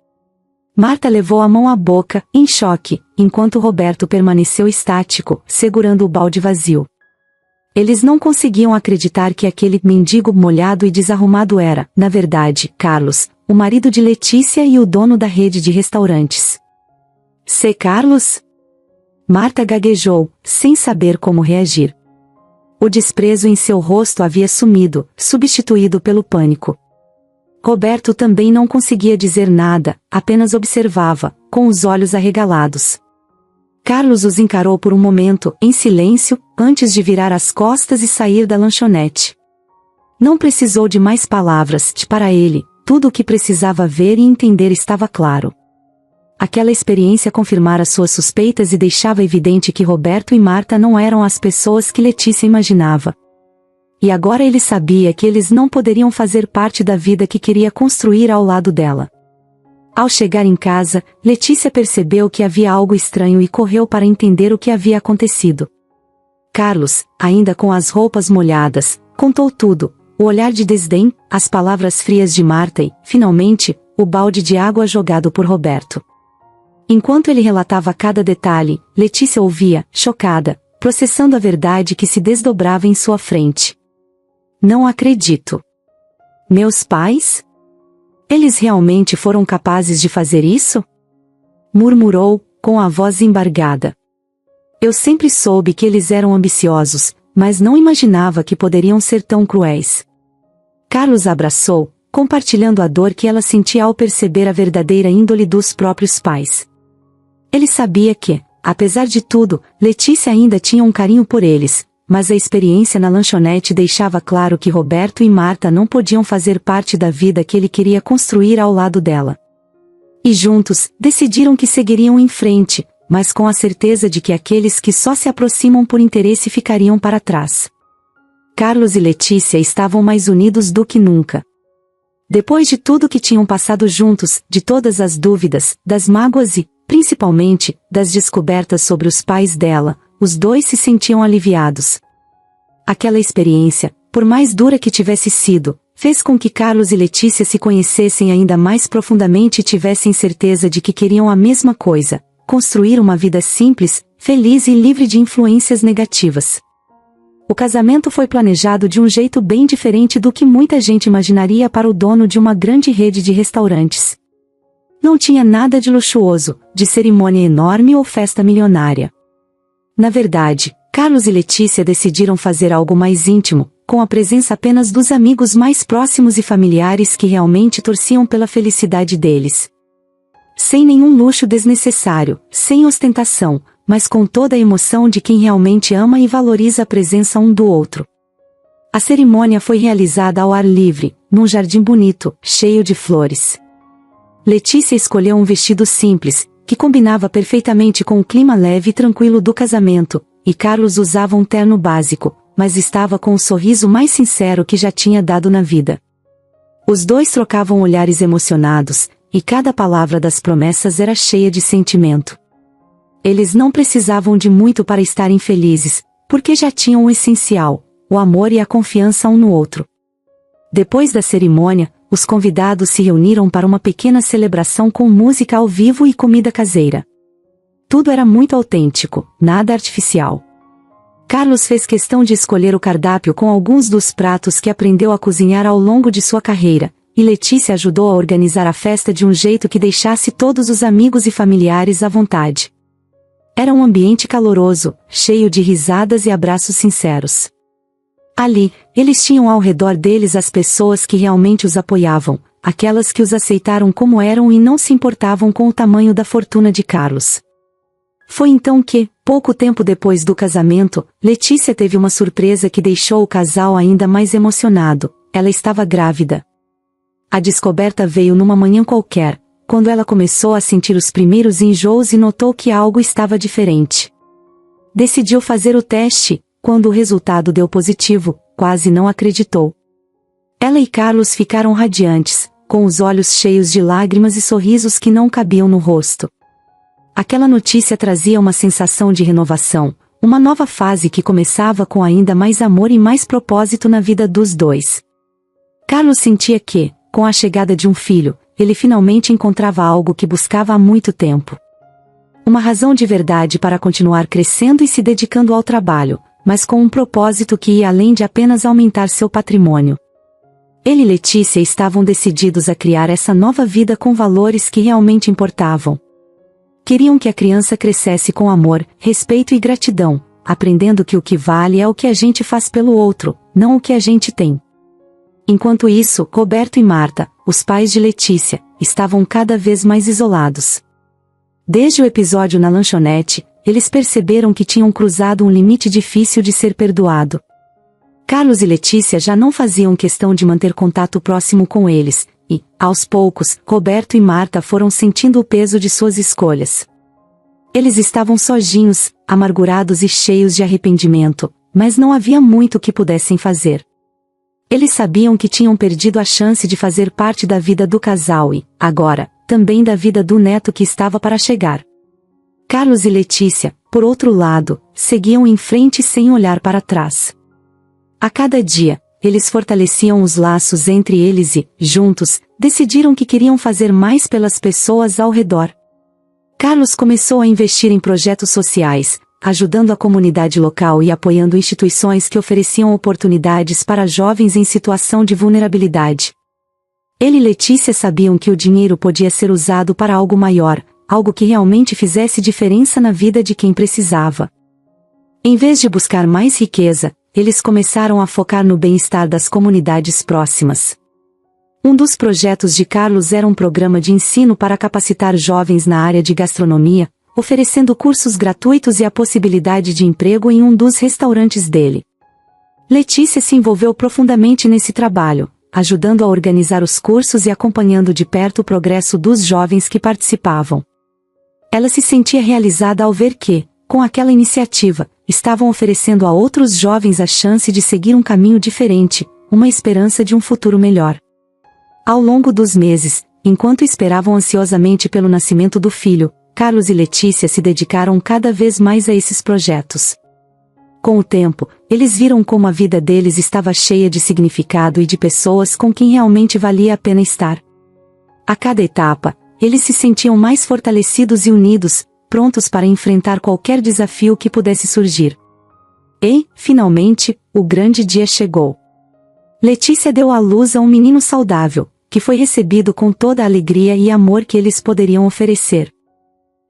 Marta levou a mão à boca, em choque, enquanto Roberto permaneceu estático, segurando o balde vazio. Eles não conseguiam acreditar que aquele mendigo molhado e desarrumado era, na verdade, Carlos, o marido de Letícia e o dono da rede de restaurantes. "Cê Carlos?" Marta gaguejou, sem saber como reagir. O desprezo em seu rosto havia sumido, substituído pelo pânico. Roberto também não conseguia dizer nada, apenas observava, com os olhos arregalados. Carlos os encarou por um momento, em silêncio, antes de virar as costas e sair da lanchonete. Não precisou de mais palavras, para ele, tudo o que precisava ver e entender estava claro. Aquela experiência confirmara suas suspeitas e deixava evidente que Roberto e Marta não eram as pessoas que Letícia imaginava. E agora ele sabia que eles não poderiam fazer parte da vida que queria construir ao lado dela. Ao chegar em casa, Letícia percebeu que havia algo estranho e correu para entender o que havia acontecido. Carlos, ainda com as roupas molhadas, contou tudo, o olhar de desdém, as palavras frias de Marta e, finalmente, o balde de água jogado por Roberto. Enquanto ele relatava cada detalhe, Letícia ouvia, chocada, processando a verdade que se desdobrava em sua frente. "Não acredito. Meus pais? Eles realmente foram capazes de fazer isso?" murmurou, com a voz embargada. "Eu sempre soube que eles eram ambiciosos, mas não imaginava que poderiam ser tão cruéis." Carlos a abraçou, compartilhando a dor que ela sentia ao perceber a verdadeira índole dos próprios pais. Ele sabia que, apesar de tudo, Letícia ainda tinha um carinho por eles, mas a experiência na lanchonete deixava claro que Roberto e Marta não podiam fazer parte da vida que ele queria construir ao lado dela. E juntos, decidiram que seguiriam em frente, mas com a certeza de que aqueles que só se aproximam por interesse ficariam para trás. Carlos e Letícia estavam mais unidos do que nunca. Depois de tudo que tinham passado juntos, de todas as dúvidas, das mágoas e, principalmente, das descobertas sobre os pais dela, os dois se sentiam aliviados. Aquela experiência, por mais dura que tivesse sido, fez com que Carlos e Letícia se conhecessem ainda mais profundamente e tivessem certeza de que queriam a mesma coisa: construir uma vida simples, feliz e livre de influências negativas. O casamento foi planejado de um jeito bem diferente do que muita gente imaginaria para o dono de uma grande rede de restaurantes. Não tinha nada de luxuoso, de cerimônia enorme ou festa milionária. Na verdade, Carlos e Letícia decidiram fazer algo mais íntimo, com a presença apenas dos amigos mais próximos e familiares que realmente torciam pela felicidade deles. Sem nenhum luxo desnecessário, sem ostentação, mas com toda a emoção de quem realmente ama e valoriza a presença um do outro. A cerimônia foi realizada ao ar livre, num jardim bonito, cheio de flores. Letícia escolheu um vestido simples, que combinava perfeitamente com o clima leve e tranquilo do casamento, e Carlos usava um terno básico, mas estava com o sorriso mais sincero que já tinha dado na vida. Os dois trocavam olhares emocionados, e cada palavra das promessas era cheia de sentimento. Eles não precisavam de muito para estarem felizes, porque já tinham o essencial, o amor e a confiança um no outro. Depois da cerimônia, os convidados se reuniram para uma pequena celebração com música ao vivo e comida caseira. Tudo era muito autêntico, nada artificial. Carlos fez questão de escolher o cardápio com alguns dos pratos que aprendeu a cozinhar ao longo de sua carreira, e Letícia ajudou a organizar a festa de um jeito que deixasse todos os amigos e familiares à vontade. Era um ambiente caloroso, cheio de risadas e abraços sinceros. Ali, eles tinham ao redor deles as pessoas que realmente os apoiavam, aquelas que os aceitaram como eram e não se importavam com o tamanho da fortuna de Carlos. Foi então que, pouco tempo depois do casamento, Letícia teve uma surpresa que deixou o casal ainda mais emocionado. Ela estava grávida. A descoberta veio numa manhã qualquer, quando ela começou a sentir os primeiros enjoos e notou que algo estava diferente. Decidiu fazer o teste. Quando o resultado deu positivo, quase não acreditou. Ela e Carlos ficaram radiantes, com os olhos cheios de lágrimas e sorrisos que não cabiam no rosto. Aquela notícia trazia uma sensação de renovação, uma nova fase que começava com ainda mais amor e mais propósito na vida dos dois. Carlos sentia que, com a chegada de um filho, ele finalmente encontrava algo que buscava há muito tempo. Uma razão de verdade para continuar crescendo e se dedicando ao trabalho, mas com um propósito que ia além de apenas aumentar seu patrimônio. Ele e Letícia estavam decididos a criar essa nova vida com valores que realmente importavam. Queriam que a criança crescesse com amor, respeito e gratidão, aprendendo que o que vale é o que a gente faz pelo outro, não o que a gente tem. Enquanto isso, Roberto e Marta, os pais de Letícia, estavam cada vez mais isolados. Desde o episódio na lanchonete, eles perceberam que tinham cruzado um limite difícil de ser perdoado. Carlos e Letícia já não faziam questão de manter contato próximo com eles, e, aos poucos, Roberto e Marta foram sentindo o peso de suas escolhas. Eles estavam sozinhos, amargurados e cheios de arrependimento, mas não havia muito que pudessem fazer. Eles sabiam que tinham perdido a chance de fazer parte da vida do casal e, agora, também da vida do neto que estava para chegar. Carlos e Letícia, por outro lado, seguiam em frente sem olhar para trás. A cada dia, eles fortaleciam os laços entre eles e, juntos, decidiram que queriam fazer mais pelas pessoas ao redor. Carlos começou a investir em projetos sociais, ajudando a comunidade local e apoiando instituições que ofereciam oportunidades para jovens em situação de vulnerabilidade. Ele e Letícia sabiam que o dinheiro podia ser usado para algo maior, algo que realmente fizesse diferença na vida de quem precisava. Em vez de buscar mais riqueza, eles começaram a focar no bem-estar das comunidades próximas. Um dos projetos de Carlos era um programa de ensino para capacitar jovens na área de gastronomia, oferecendo cursos gratuitos e a possibilidade de emprego em um dos restaurantes dele. Letícia se envolveu profundamente nesse trabalho, ajudando a organizar os cursos e acompanhando de perto o progresso dos jovens que participavam. Ela se sentia realizada ao ver que, com aquela iniciativa, estavam oferecendo a outros jovens a chance de seguir um caminho diferente, uma esperança de um futuro melhor. Ao longo dos meses, enquanto esperavam ansiosamente pelo nascimento do filho, Carlos e Letícia se dedicaram cada vez mais a esses projetos. Com o tempo, eles viram como a vida deles estava cheia de significado e de pessoas com quem realmente valia a pena estar. A cada etapa, eles se sentiam mais fortalecidos e unidos, prontos para enfrentar qualquer desafio que pudesse surgir. E, finalmente, o grande dia chegou. Letícia deu à luz a um menino saudável, que foi recebido com toda a alegria e amor que eles poderiam oferecer.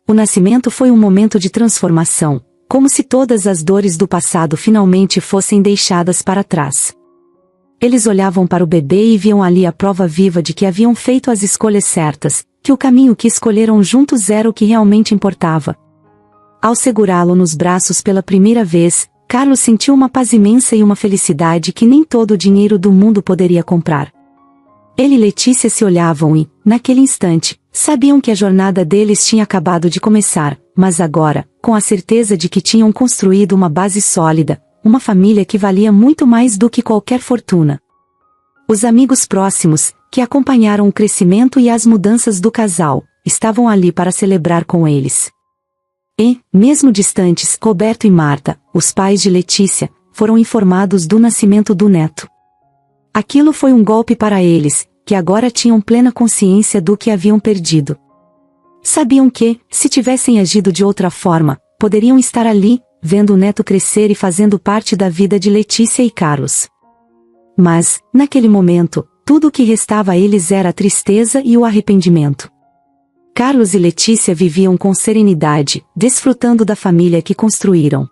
O nascimento foi um momento de transformação, como se todas as dores do passado finalmente fossem deixadas para trás. Eles olhavam para o bebê e viam ali a prova viva de que haviam feito as escolhas certas, que o caminho que escolheram juntos era o que realmente importava. Ao segurá-lo nos braços pela primeira vez, Carlos sentiu uma paz imensa e uma felicidade que nem todo o dinheiro do mundo poderia comprar. Ele e Letícia se olhavam e, naquele instante, sabiam que a jornada deles tinha acabado de começar, mas agora, com a certeza de que tinham construído uma base sólida, uma família que valia muito mais do que qualquer fortuna. Os amigos próximos, que acompanharam o crescimento e as mudanças do casal, estavam ali para celebrar com eles. E, mesmo distantes, Roberto e Marta, os pais de Letícia, foram informados do nascimento do neto. Aquilo foi um golpe para eles, que agora tinham plena consciência do que haviam perdido. Sabiam que, se tivessem agido de outra forma, poderiam estar ali, vendo o neto crescer e fazendo parte da vida de Letícia e Carlos. Mas, naquele momento, tudo o que restava a eles era a tristeza e o arrependimento. Carlos e Letícia viviam com serenidade, desfrutando da família que construíram.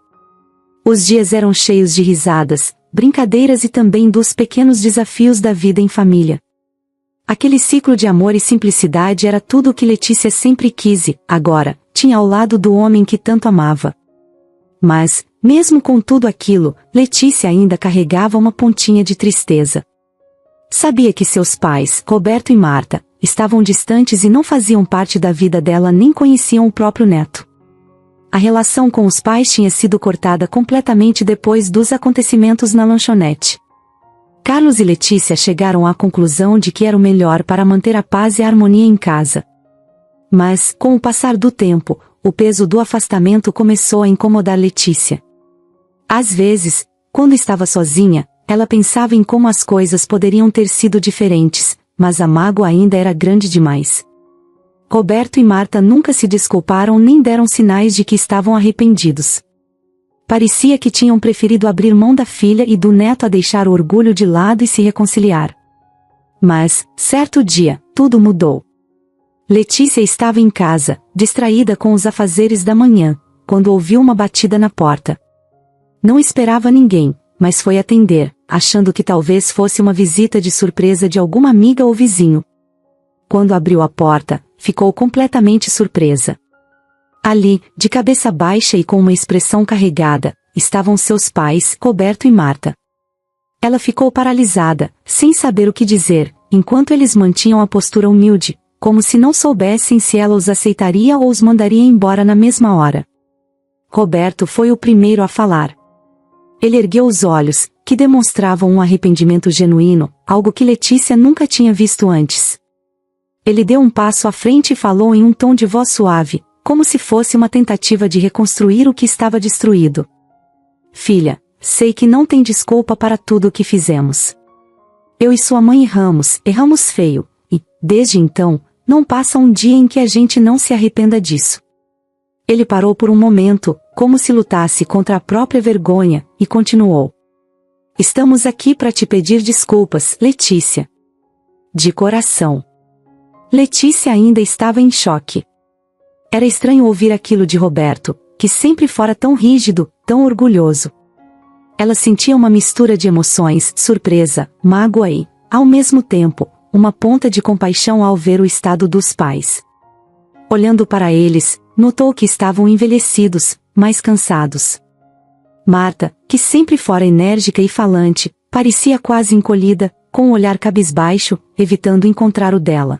Os dias eram cheios de risadas, brincadeiras e também dos pequenos desafios da vida em família. Aquele ciclo de amor e simplicidade era tudo o que Letícia sempre quis e, agora, tinha ao lado do homem que tanto amava. Mas, mesmo com tudo aquilo, Letícia ainda carregava uma pontinha de tristeza. Sabia que seus pais, Roberto e Marta, estavam distantes e não faziam parte da vida dela nem conheciam o próprio neto. A relação com os pais tinha sido cortada completamente depois dos acontecimentos na lanchonete. Carlos e Letícia chegaram à conclusão de que era o melhor para manter a paz e a harmonia em casa. Mas, com o passar do tempo, o peso do afastamento começou a incomodar Letícia. Às vezes, quando estava sozinha, ela pensava em como as coisas poderiam ter sido diferentes, mas a mágoa ainda era grande demais. Roberto e Marta nunca se desculparam nem deram sinais de que estavam arrependidos. Parecia que tinham preferido abrir mão da filha e do neto a deixar o orgulho de lado e se reconciliar. Mas, certo dia, tudo mudou. Letícia estava em casa, distraída com os afazeres da manhã, quando ouviu uma batida na porta. Não esperava ninguém, mas foi atender, achando que talvez fosse uma visita de surpresa de alguma amiga ou vizinho. Quando abriu a porta, ficou completamente surpresa. Ali, de cabeça baixa e com uma expressão carregada, estavam seus pais, Roberto e Marta. Ela ficou paralisada, sem saber o que dizer, enquanto eles mantinham a postura humilde, como se não soubessem se ela os aceitaria ou os mandaria embora na mesma hora. Roberto foi o primeiro a falar. Ele ergueu os olhos, que demonstravam um arrependimento genuíno, algo que Letícia nunca tinha visto antes. Ele deu um passo à frente e falou em um tom de voz suave, como se fosse uma tentativa de reconstruir o que estava destruído. Filha, sei que não tem desculpa para tudo o que fizemos. Eu e sua mãe erramos feio, e, desde então, não passa um dia em que a gente não se arrependa disso. Ele parou por um momento, como se lutasse contra a própria vergonha, e continuou. Estamos aqui para te pedir desculpas, Letícia. De coração. Letícia ainda estava em choque. Era estranho ouvir aquilo de Roberto, que sempre fora tão rígido, tão orgulhoso. Ela sentia uma mistura de emoções, surpresa, mágoa e, ao mesmo tempo, uma ponta de compaixão ao ver o estado dos pais. Olhando para eles, notou que estavam envelhecidos, mais cansados. Marta, que sempre fora enérgica e falante, parecia quase encolhida, com um olhar cabisbaixo, evitando encontrar o dela.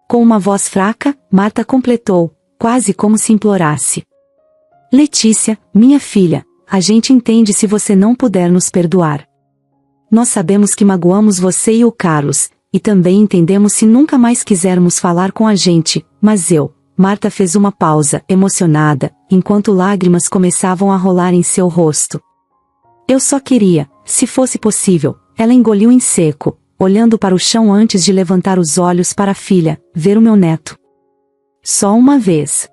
Com uma voz fraca, Marta completou, quase como se implorasse. Letícia, minha filha, a gente entende se você não puder nos perdoar. Nós sabemos que magoamos você e o Carlos, e também entendemos se nunca mais quisermos falar com a gente, mas Marta fez uma pausa, emocionada, enquanto lágrimas começavam a rolar em seu rosto. Eu só queria, se fosse possível, ela engoliu em seco, olhando para o chão antes de levantar os olhos para a filha, ver o meu neto. Só uma vez.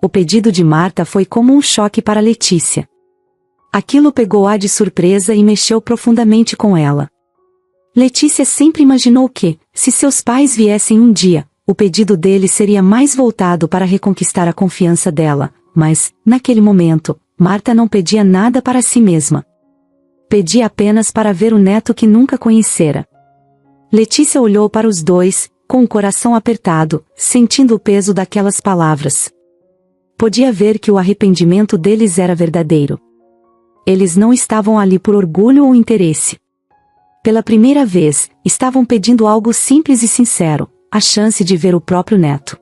O pedido de Marta foi como um choque para Letícia. Aquilo pegou-a de surpresa e mexeu profundamente com ela. Letícia sempre imaginou que, se seus pais viessem um dia, o pedido deles seria mais voltado para reconquistar a confiança dela, mas, naquele momento, Marta não pedia nada para si mesma. Pedia apenas para ver o neto que nunca conhecera. Letícia olhou para os dois, com o coração apertado, sentindo o peso daquelas palavras. Podia ver que o arrependimento deles era verdadeiro. Eles não estavam ali por orgulho ou interesse. Pela primeira vez, estavam pedindo algo simples e sincero, a chance de ver o próprio neto.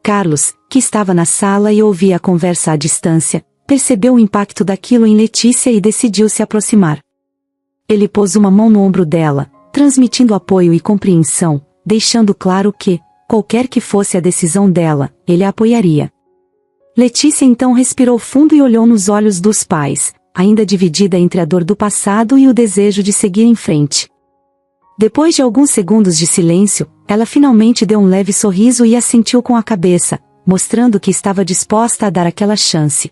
Carlos, que estava na sala e ouvia a conversa à distância, percebeu o impacto daquilo em Letícia e decidiu se aproximar. Ele pôs uma mão no ombro dela, transmitindo apoio e compreensão, deixando claro que, qualquer que fosse a decisão dela, ele a apoiaria. Letícia então respirou fundo e olhou nos olhos dos pais, ainda dividida entre a dor do passado e o desejo de seguir em frente. Depois de alguns segundos de silêncio, ela finalmente deu um leve sorriso e assentiu com a cabeça, mostrando que estava disposta a dar aquela chance.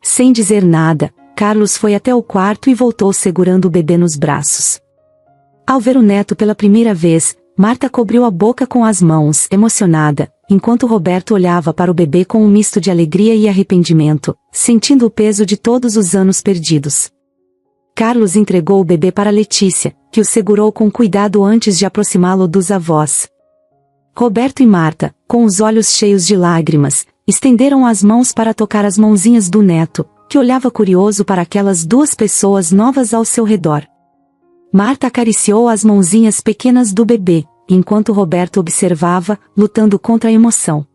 Sem dizer nada, Carlos foi até o quarto e voltou segurando o bebê nos braços. Ao ver o neto pela primeira vez, Marta cobriu a boca com as mãos, emocionada, enquanto Roberto olhava para o bebê com um misto de alegria e arrependimento, sentindo o peso de todos os anos perdidos. Carlos entregou o bebê para Letícia, que o segurou com cuidado antes de aproximá-lo dos avós. Roberto e Marta, com os olhos cheios de lágrimas, estenderam as mãos para tocar as mãozinhas do neto, que olhava curioso para aquelas duas pessoas novas ao seu redor. Marta acariciou as mãozinhas pequenas do bebê, enquanto Roberto observava, lutando contra a emoção.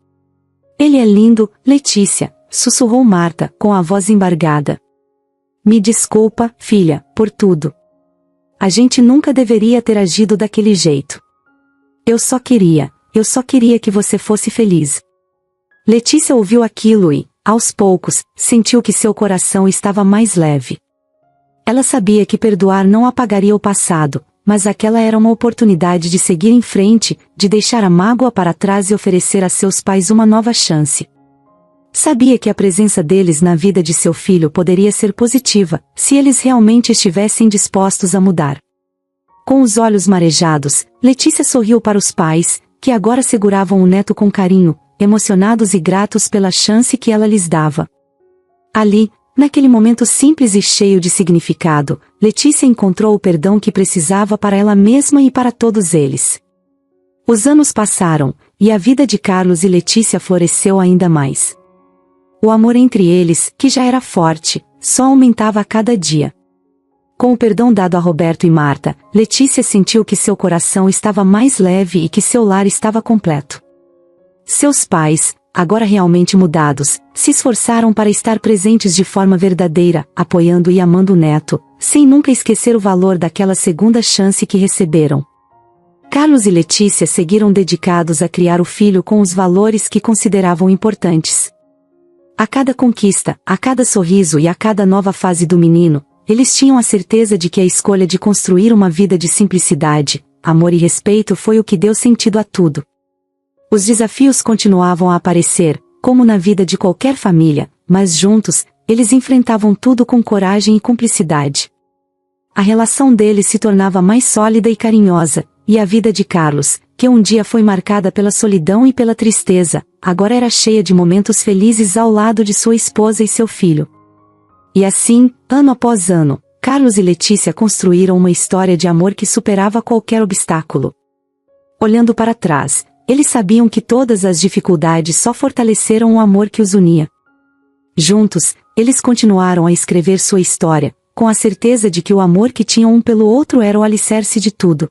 "Ele é lindo, Letícia", sussurrou Marta, com a voz embargada. "Me desculpa, filha, por tudo. A gente nunca deveria ter agido daquele jeito. Eu só queria que você fosse feliz." Letícia ouviu aquilo e, aos poucos, sentiu que seu coração estava mais leve. Ela sabia que perdoar não apagaria o passado, mas aquela era uma oportunidade de seguir em frente, de deixar a mágoa para trás e oferecer a seus pais uma nova chance. Sabia que a presença deles na vida de seu filho poderia ser positiva, se eles realmente estivessem dispostos a mudar. Com os olhos marejados, Letícia sorriu para os pais, que agora seguravam o neto com carinho, emocionados e gratos pela chance que ela lhes dava. Ali, naquele momento simples e cheio de significado, Letícia encontrou o perdão que precisava para ela mesma e para todos eles. Os anos passaram, e a vida de Carlos e Letícia floresceu ainda mais. O amor entre eles, que já era forte, só aumentava a cada dia. Com o perdão dado a Roberto e Marta, Letícia sentiu que seu coração estava mais leve e que seu lar estava completo. Seus pais, agora realmente mudados, se esforçaram para estar presentes de forma verdadeira, apoiando e amando o neto, sem nunca esquecer o valor daquela segunda chance que receberam. Carlos e Letícia seguiram dedicados a criar o filho com os valores que consideravam importantes. A cada conquista, a cada sorriso e a cada nova fase do menino, eles tinham a certeza de que a escolha de construir uma vida de simplicidade, amor e respeito foi o que deu sentido a tudo. Os desafios continuavam a aparecer, como na vida de qualquer família, mas juntos, eles enfrentavam tudo com coragem e cumplicidade. A relação deles se tornava mais sólida e carinhosa, e a vida de Carlos, que um dia foi marcada pela solidão e pela tristeza, agora era cheia de momentos felizes ao lado de sua esposa e seu filho. E assim, ano após ano, Carlos e Letícia construíram uma história de amor que superava qualquer obstáculo. Olhando para trás, eles sabiam que todas as dificuldades só fortaleceram o amor que os unia. Juntos, eles continuaram a escrever sua história, com a certeza de que o amor que tinham um pelo outro era o alicerce de tudo.